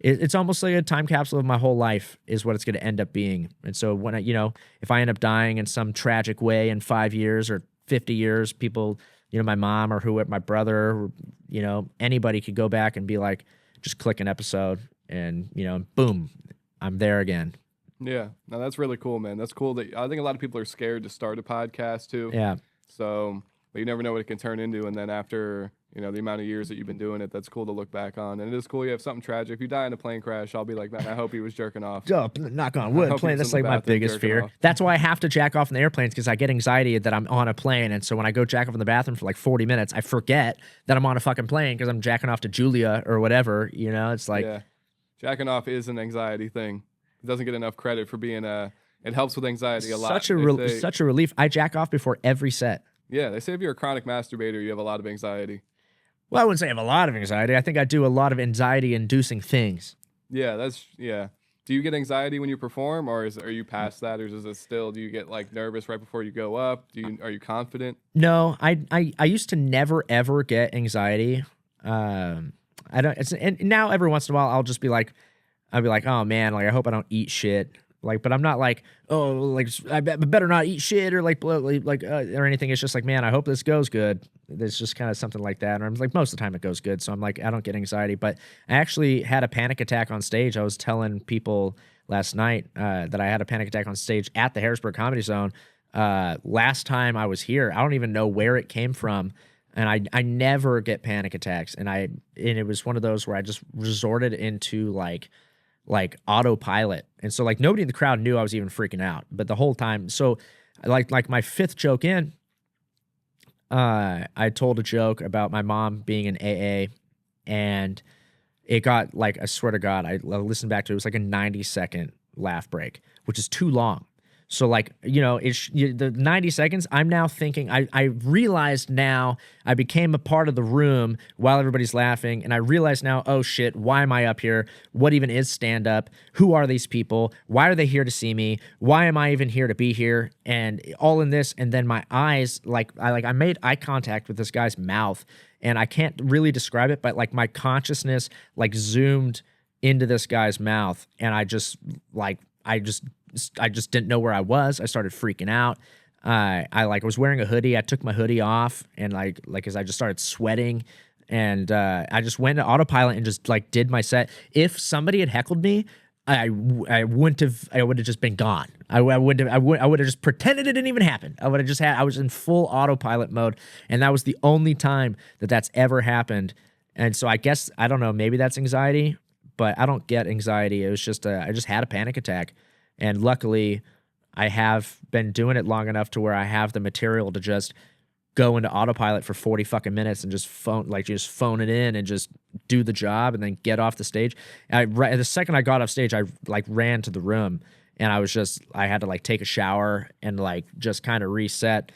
it's almost like a time capsule of my whole life is what it's gonna end up being. And so when if I end up dying in some tragic way in 5 years or 50 years, people, my mom or my brother, anybody could go back and be like, just click an episode, and boom, I'm there again. Yeah, no, that's really cool, man. That's cool. I think a lot of people are scared to start a podcast too. Yeah. So, but you never know what it can turn into. And then after, the amount of years that you've been doing it, that's cool to look back on. And it is cool. You have something tragic. If you die in a plane crash, I'll be like, man, I hope he was jerking off. Oh, knock on wood. Plane, that's like my biggest fear. That's why I have to jack off in the airplanes, because I get anxiety that I'm on a plane. And so when I go jack off in the bathroom for like 40 minutes, I forget that I'm on a fucking plane because I'm jacking off to Julia or whatever. It's like. Yeah. Jacking off is an anxiety thing. It doesn't get enough credit for being it helps with anxiety a lot. Such a relief. I jack off before every set. Yeah, they say if you're a chronic masturbator, you have a lot of anxiety. Well, I wouldn't say I have a lot of anxiety. I think I do a lot of anxiety-inducing things. Yeah, Do you get anxiety when you perform, or are you past that, or is it still? Do you get like nervous right before you go up? Are you confident? No, I used to never ever get anxiety. I don't. And now every once in a while I'll be like, oh man, like I hope I don't eat shit. Like, but I'm not like, oh, like I better not eat shit or or anything. It's just like, man, I hope this goes good. It's just kind of something like that. And I'm like, most of the time it goes good. So I'm like, I don't get anxiety. But I actually had a panic attack on stage. I was telling people last night that I had a panic attack on stage at the Harrisburg Comedy Zone. Last time I was here, I don't even know where it came from. And I never get panic attacks. And it was one of those where I just resorted into like autopilot. And so like nobody in the crowd knew I was even freaking out, but the whole time. So like my fifth joke in, I told a joke about my mom being in AA, and it got like, I swear to God, I listened back to it. It was like a 90-second laugh break, which is too long. So like, the 90 seconds, I'm now thinking, I realized now I became a part of the room while everybody's laughing. And I realize now, oh shit, why am I up here? What even is stand up? Who are these people? Why are they here to see me? Why am I even here to be here? And all in this. And then my eyes, I made eye contact with this guy's mouth, and I can't really describe it, but like my consciousness like zoomed into this guy's mouth. And I just didn't know where I was. I started freaking out. I like was wearing a hoodie. I took my hoodie off and like as I just started sweating, and I just went to autopilot and just like did my set. If somebody had heckled me, I would have just been gone. I would have just pretended it didn't even happen. I would have just had, I was in full autopilot mode, and that was the only time that that's ever happened. And so I guess, I don't know, maybe that's anxiety, but I don't get anxiety. It was just I just had a panic attack, and luckily I have been doing it long enough to where I have the material to just go into autopilot for 40 fucking minutes and just phone it in and just do the job and then get off the stage. The second I got off stage, I like ran to the room, and I had to like take a shower and like just kind of reset.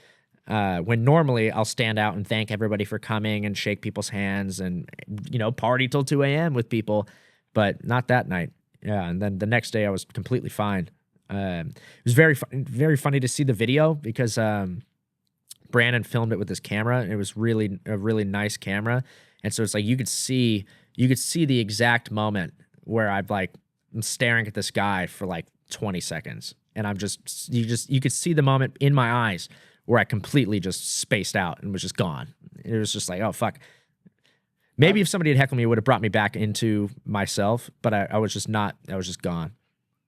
When normally I'll stand out and thank everybody for coming and shake people's hands and, you know, party till 2 a.m. with people, but not that night. Yeah. And then the next day I was completely fine. It was very funny to see the video because, Brandon filmed it with his camera. And it was really a really nice camera, and so it's like you could see the exact moment where I'm staring at this guy for like 20 seconds, and you could see the moment in my eyes where I completely just spaced out and was just gone. It was just like, oh fuck. Maybe if somebody had heckled me, it would have brought me back into myself, but I was just not. I was just gone.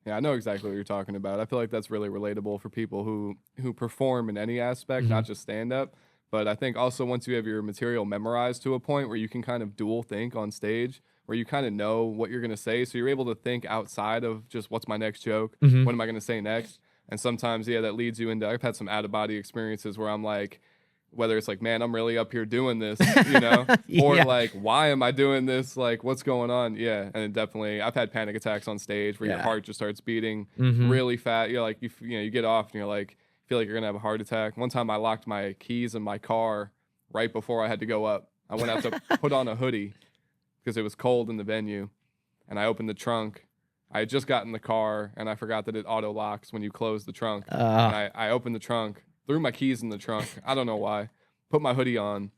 Yeah, I know exactly what you're talking about. I feel like that's really relatable for people who perform in any aspect, not just stand up. But I think also once you have your material memorized to a point where you can kind of dual think on stage, where you kind of know what you're going to say, so you're able to think outside of just what's my next joke, what am I going to say next? And sometimes, yeah, that leads you into, I've had some out-of-body experiences where I'm like, whether it's like, man, I'm really up here doing this, you know, or like, why am I doing this? Like, what's going on? Yeah. And it definitely, I've had panic attacks on stage where your heart just starts beating really fast. You're like, you get off and you're like, feel like you're going to have a heart attack. One time I locked my keys in my car right before I had to go up. I went out to put on a hoodie because it was cold in the venue, and I opened the trunk. I had just gotten in the car and I forgot that it auto locks when you close the trunk. And I opened the trunk, threw my keys in the trunk. I don't know why. Put my hoodie on,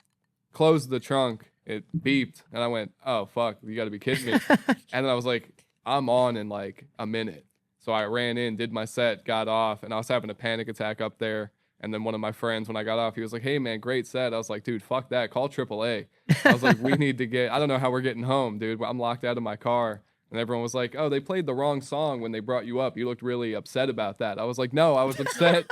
closed the trunk. It beeped, and I went, "Oh fuck, you got to be kidding me!" And then I was like, "I'm on in like a minute." So I ran in, did my set, got off, and I was having a panic attack up there. And then one of my friends, when I got off, he was like, "Hey man, great set." I was like, "Dude, fuck that. Call AAA." I was like, "We need to get. I don't know how we're getting home, dude. I'm locked out of my car." And everyone was like, "Oh, they played the wrong song when they brought you up. You looked really upset about that." I was like, "No, I was upset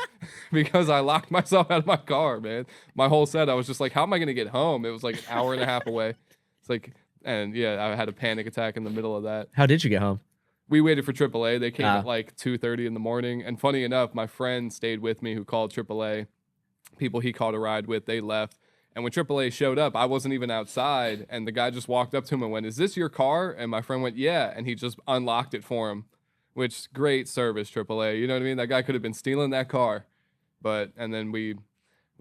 because I locked myself out of my car, man." My whole set, I was just like, "How am I going to get home?" It was like an hour and a half away. It's like, and yeah, I had a panic attack in the middle of that. How did you get home? We waited for AAA. They came at like 2:30 in the morning. And funny enough, my friend stayed with me who called AAA. People he called a ride with, they left. And when AAA showed up, I wasn't even outside, and the guy just walked up to him and went, "Is this your car?" And my friend went, "Yeah," and he just unlocked it for him, which great service, AAA. You know what I mean? That guy could have been stealing that car, and then we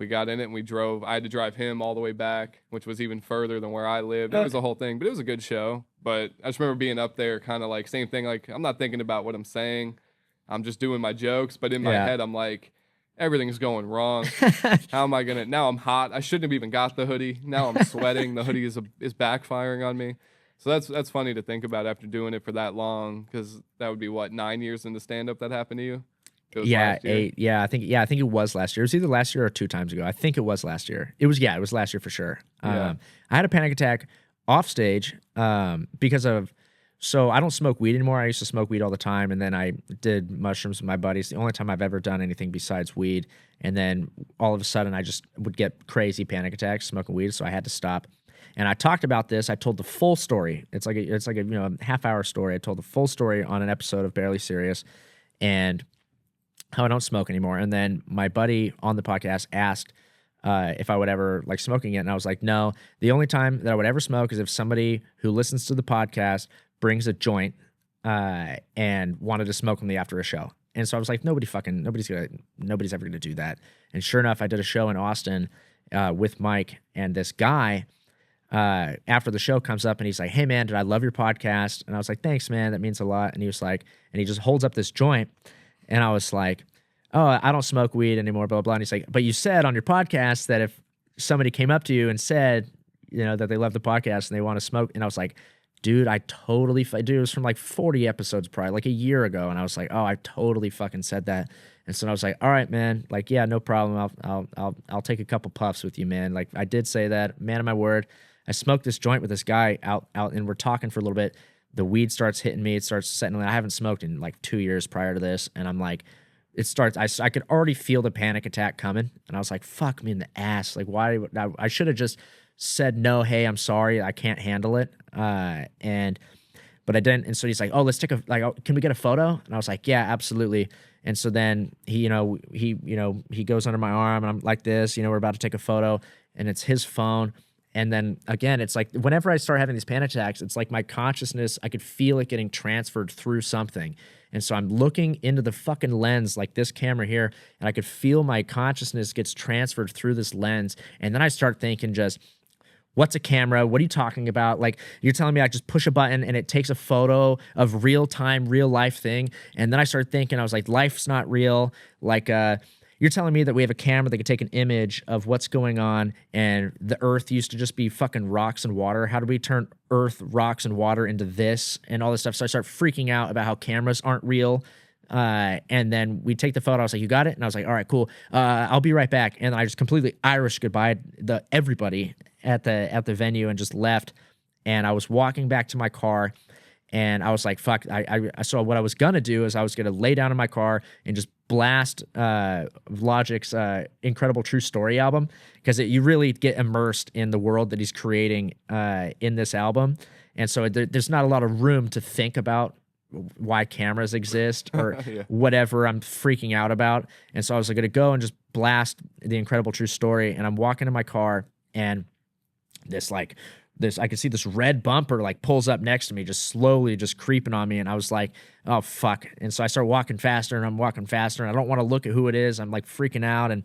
got in it and we drove. I had to drive him all the way back, which was even further than where I lived. It was a whole thing, but it was a good show. But I just remember being up there, kind of like same thing. Like I'm not thinking about what I'm saying, I'm just doing my jokes, but in my head, I'm like, everything's going wrong. How am I gonna? Now I'm hot. I shouldn't have even got the hoodie. Now I'm sweating. The hoodie is backfiring on me. So that's funny to think about after doing it for that long, because that would be what, 9 years into stand up that happened to you. Yeah, 8. Yeah, I think it was last year. It was either last year or 2 times ago. I think it was last year. It was last year for sure. I had a panic attack off stage because of. So I don't smoke weed anymore. I used to smoke weed all the time, and then I did mushrooms with my buddies. The only time I've ever done anything besides weed. And then all of a sudden, I just would get crazy panic attacks smoking weed, so I had to stop. And I talked about this. I told the full story. It's like a half-hour story. I told the full story on an episode of Barely Serious, and how I don't smoke anymore. And then my buddy on the podcast asked if I would ever like smoking it, and I was like, no. The only time that I would ever smoke is if somebody who listens to the podcast brings a joint and wanted to smoke with me after a show. And so I was like, nobody's ever gonna do that. And sure enough, I did a show in Austin with Mike, and this guy after the show comes up and he's like, "Hey man, did I love your podcast?" And I was like, "Thanks, man, that means a lot." And he was like, and he just holds up this joint, and I was like, "Oh, I don't smoke weed anymore, blah blah." And he's like, "But you said on your podcast that if somebody came up to you and said, you know, that they love the podcast and they want to smoke," and I was like, dude, I totally, dude, it was from like 40 episodes probably, like a year ago. And I was like, oh, I totally fucking said that. And so I was like, all right, man, like, yeah, no problem. I'll take a couple puffs with you, man. Like I did say that, man of my word. I smoked this joint with this guy out, and we're talking for a little bit. The weed starts hitting me. It starts setting. I haven't smoked in like 2 years prior to this. And I'm like, it starts, I could already feel the panic attack coming. And I was like, fuck me in the ass. Like, why? I should have just said, no, hey, I'm sorry. I can't handle it. But I didn't. And so he's like, oh, let's take a, like, oh, can we get a photo? And I was like, yeah, absolutely. And so then he goes under my arm and I'm like this, we're about to take a photo and it's his phone. And then again, it's like whenever I start having these panic attacks, it's like my consciousness, I could feel it getting transferred through something. And so I'm looking into the fucking lens like this camera here, and I could feel my consciousness gets transferred through this lens. And then I start thinking just, what's a camera? What are you talking about? Like, you're telling me I just push a button and it takes a photo of real time, real life thing. And then I started thinking, I was like, life's not real. Like, you're telling me that we have a camera that could take an image of what's going on and the earth used to just be fucking rocks and water. How do we turn earth, rocks, and water into this and all this stuff? So I start freaking out about how cameras aren't real. And then we take the photo. I was like, you got it? And I was like, all right, cool. I'll be right back. And I just completely Irish goodbye everybody at the venue and just left. And I was walking back to my car and I was like, fuck. I saw what I was going to do is I was going to lay down in my car and just blast Logic's Incredible True Story album, because you really get immersed in the world that he's creating in this album. And so there's not a lot of room to think about why cameras exist or Yeah. whatever I'm freaking out about. And so I was going to go and just blast the Incredible True Story. And I'm walking in my car and I could see this red bumper like pulls up next to me, just slowly just creeping on me. And I was like, oh, fuck. And so I start walking faster and I'm walking faster and I don't want to look at who it is. I'm like freaking out. And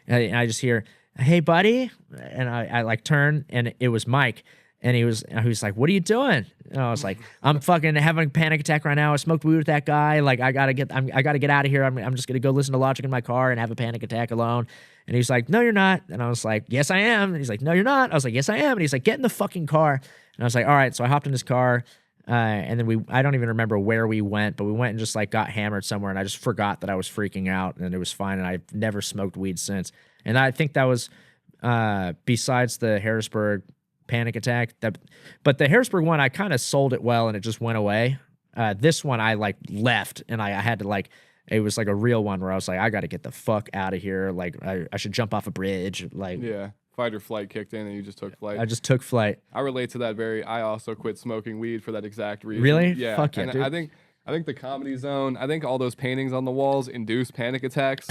I just hear, hey, buddy. And I like turn and it was Mike. And he was like, what are you doing? And I was like, I'm fucking having a panic attack right now. I smoked weed with that guy. Like, I gotta get out of here. I'm just gonna go listen to Logic in my car and have a panic attack alone. And he's like, no, you're not. And I was like, yes, I am. And he's like, no, you're not. I was like, yes, I am. And he's like, get in the fucking car. And I was like, all right. So I hopped in his car. And then I don't even remember where we went, but we went and just like got hammered somewhere. And I just forgot that I was freaking out and it was fine. And I've never smoked weed since. And I think that was, besides the Harrisburg panic attack, but the Harrisburg one, I kind of sold it well and it just went away. This one I like left and I had to like, it was like a real one where I was like, I got to get the fuck out of here. Like I should jump off a bridge. Like, Yeah. Fight or flight kicked in and you just took flight. I just took flight. I relate to that I also quit smoking weed for that exact reason. Really? Yeah. Fuck yeah, and dude. I think the Comedy Zone, I think all those paintings on the walls induce panic attacks.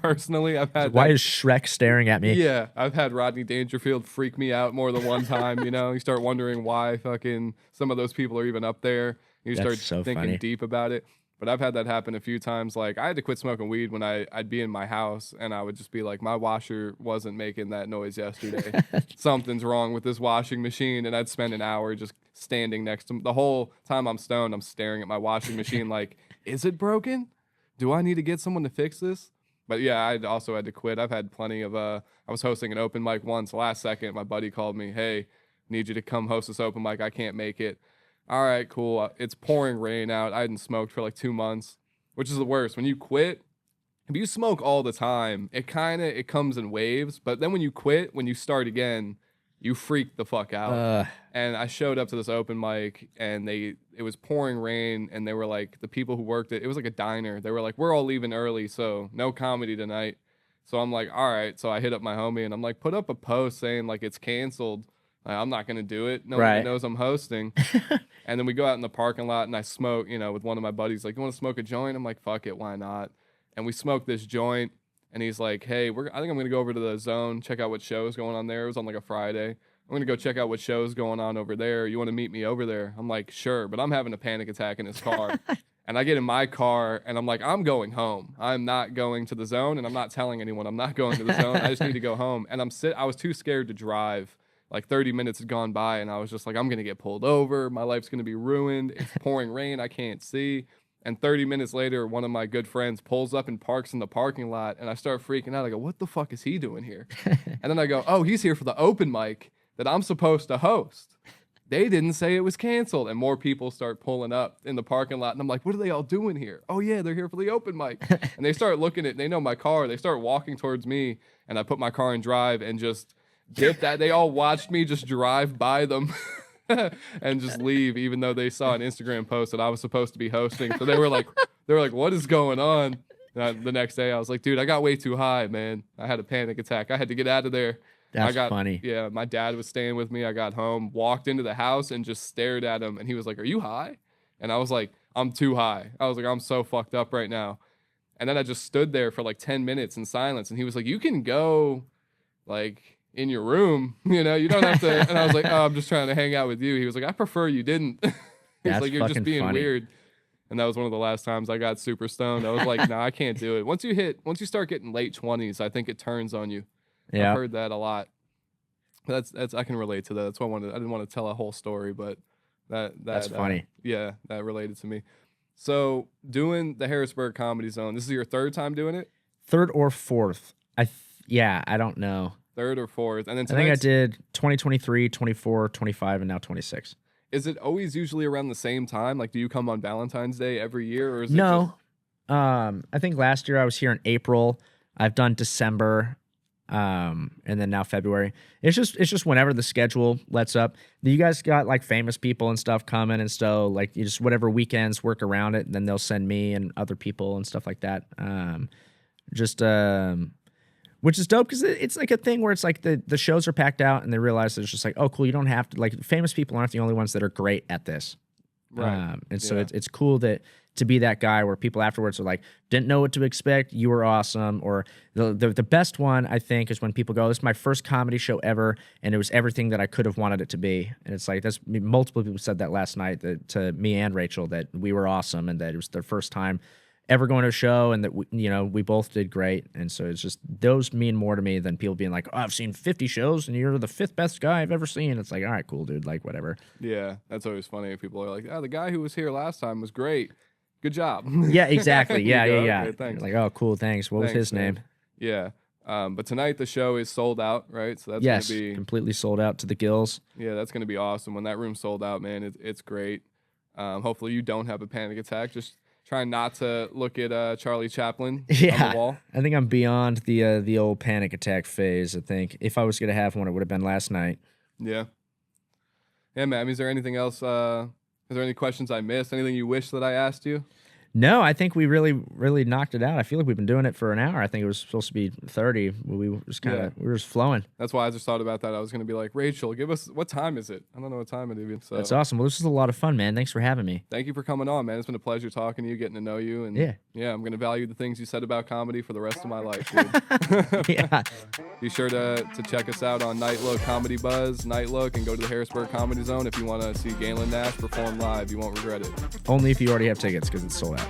Personally, I've had Why that. is Shrek staring at me? Yeah, I've had Rodney Dangerfield freak me out more than one time. You start wondering why fucking some of those people are even up there. You That's start so thinking funny. deep about it. But I've had that happen a few times. Like, I had to quit smoking weed when I'd be in my house and I would just be like, my washer wasn't making that noise yesterday. Something's wrong with this washing machine. And I'd spend an hour just standing next to the whole time I'm stoned. I'm staring at my washing machine like, is it broken? Do I need to get someone to fix this? But yeah, I also had to quit. I've had plenty of, I was hosting an open mic once. Last second, my buddy called me, hey, need you to come host this open mic. I can't make it. All right, cool. It's pouring rain out. I hadn't smoked for like 2 months, which is the worst. When you quit, if you smoke all the time, it comes in waves. But then when you quit, when you start again, you freak the fuck out. And I showed up to this open mic and it was pouring rain and they were like, the people who worked it was like a diner. They were like, we're all leaving early, so no comedy tonight. So I'm like, all right. So I hit up my homie and I'm like, put up a post saying like it's canceled. I'm not going to do it. No one knows I'm hosting. And then we go out in the parking lot and I smoke, with one of my buddies. Like, you want to smoke a joint? I'm like, fuck it. Why not? And we smoke this joint. And he's like, hey, I think I'm going to go over to the Zone, check out what show's going on there. It was on like a Friday. I'm going to go check out what show's going on over there. You want to meet me over there? I'm like, sure. But I'm having a panic attack in his car. And I get in my car and I'm like, I'm going home. I'm not going to the Zone. And I'm not telling anyone I'm not going to the Zone. I just need to go home. And I was too scared to drive. Like 30 minutes had gone by and I was just like, I'm going to get pulled over. My life's going to be ruined. It's pouring rain. I can't see. And 30 minutes later, one of my good friends pulls up and parks in the parking lot. And I start freaking out. I go, what the fuck is he doing here? And then I go, oh, he's here for the open mic that I'm supposed to host. they didn't say it was canceled. And more people start pulling up in the parking lot. And I'm like, what are they all doing here? Oh, yeah, they're here for the open mic. And they start looking at, they know my car. They start walking towards me. And I put my car in drive and just dip that. They all watched me just drive by them and just leave, even though they saw an Instagram post that I was supposed to be hosting. So they were like, what is going on? The next day, I was like, dude, I got way too high, man. I had a panic attack. I had to get out of there. That's funny. Yeah, my dad was staying with me. I got home, walked into the house, and just stared at him. And he was like, are you high? And I was like, I'm too high. I was like, I'm so fucked up right now. And then I just stood there for like 10 minutes in silence. And he was like, you can go like in your room, you don't have to. And I was like, oh, I'm just trying to hang out with you. He was like, I prefer you didn't. He's like, you're just being funny. Weird. And that was one of the last times I got super stoned. I was like, no, I can't do it. Once you start getting late 20s, I think it turns on you. Yeah. I've heard that a lot. That's I can relate to that. That's why I didn't want to tell a whole story, but that's funny. Yeah, that related to me. So doing the Harrisburg Comedy Zone, this is your third time doing it? Third or fourth. I don't know. Third or fourth. And then I think I did 2023, 24, 25, and now 26. Is it always usually around the same time? Like, do you come on Valentine's Day every year, or is it No. I think last year I was here in April. I've done December, and then now February. It's just whenever the schedule lets up. You guys got like famous people and stuff coming, and so like you just whatever weekends work around it, and then they'll send me and other people and stuff like that. Which is dope because it's like a thing where it's like the shows are packed out and they realize it's just like, oh, cool, you don't have to, like, famous people aren't the only ones that are great at this. Right. And so it's cool to be that guy where people afterwards are like, didn't know what to expect, you were awesome. Or the best one, I think, is when people go, this is my first comedy show ever, and it was everything that I could have wanted it to be. And it's like, multiple people said that last night to me and Rachel, that we were awesome and that it was their first time ever going to a show, and that we both did great. And so it's just, those mean more to me than people being like, oh, I've seen 50 shows and you're the 5th best guy I've ever seen. It's like, all right, cool, dude, like, whatever. Yeah, that's always funny if people are like, oh, the guy who was here last time was great, good job. Yeah, exactly. Yeah. Okay, thanks. Like, oh, cool, thanks. What was his name? Yeah. But tonight the show is sold out, right? So that's yes, gonna be completely sold out to the gills. Yeah, that's gonna be awesome. When that room's sold out, man, it's great. Hopefully you don't have a panic attack. Just trying not to look at Charlie Chaplin on the wall. I think I'm beyond the old panic attack phase. I think if I was gonna have one, it would have been last night. Yeah. Yeah, man. I mean, is there anything else? Is there any questions I missed? Anything you wish that I asked you? No, I think we really knocked it out. I feel like we've been doing it for an hour. I think it was supposed to be 30. We were just we were just flowing. That's why I just thought about that. I was going to be like, Rachel, give us, what time is it? I don't know what time it is. So. That's awesome. Well, this is a lot of fun, man. Thanks for having me. Thank you for coming on, man. It's been a pleasure talking to you, getting to know you. And yeah, I'm going to value the things you said about comedy for the rest of my life, dude. Yeah. Be sure to check us out on Night Look Comedy Buzz, Night Look, and go to the Harrisburg Comedy Zone if you want to see Galyn Nash perform live. You won't regret it. Only if you already have tickets, because it's sold out.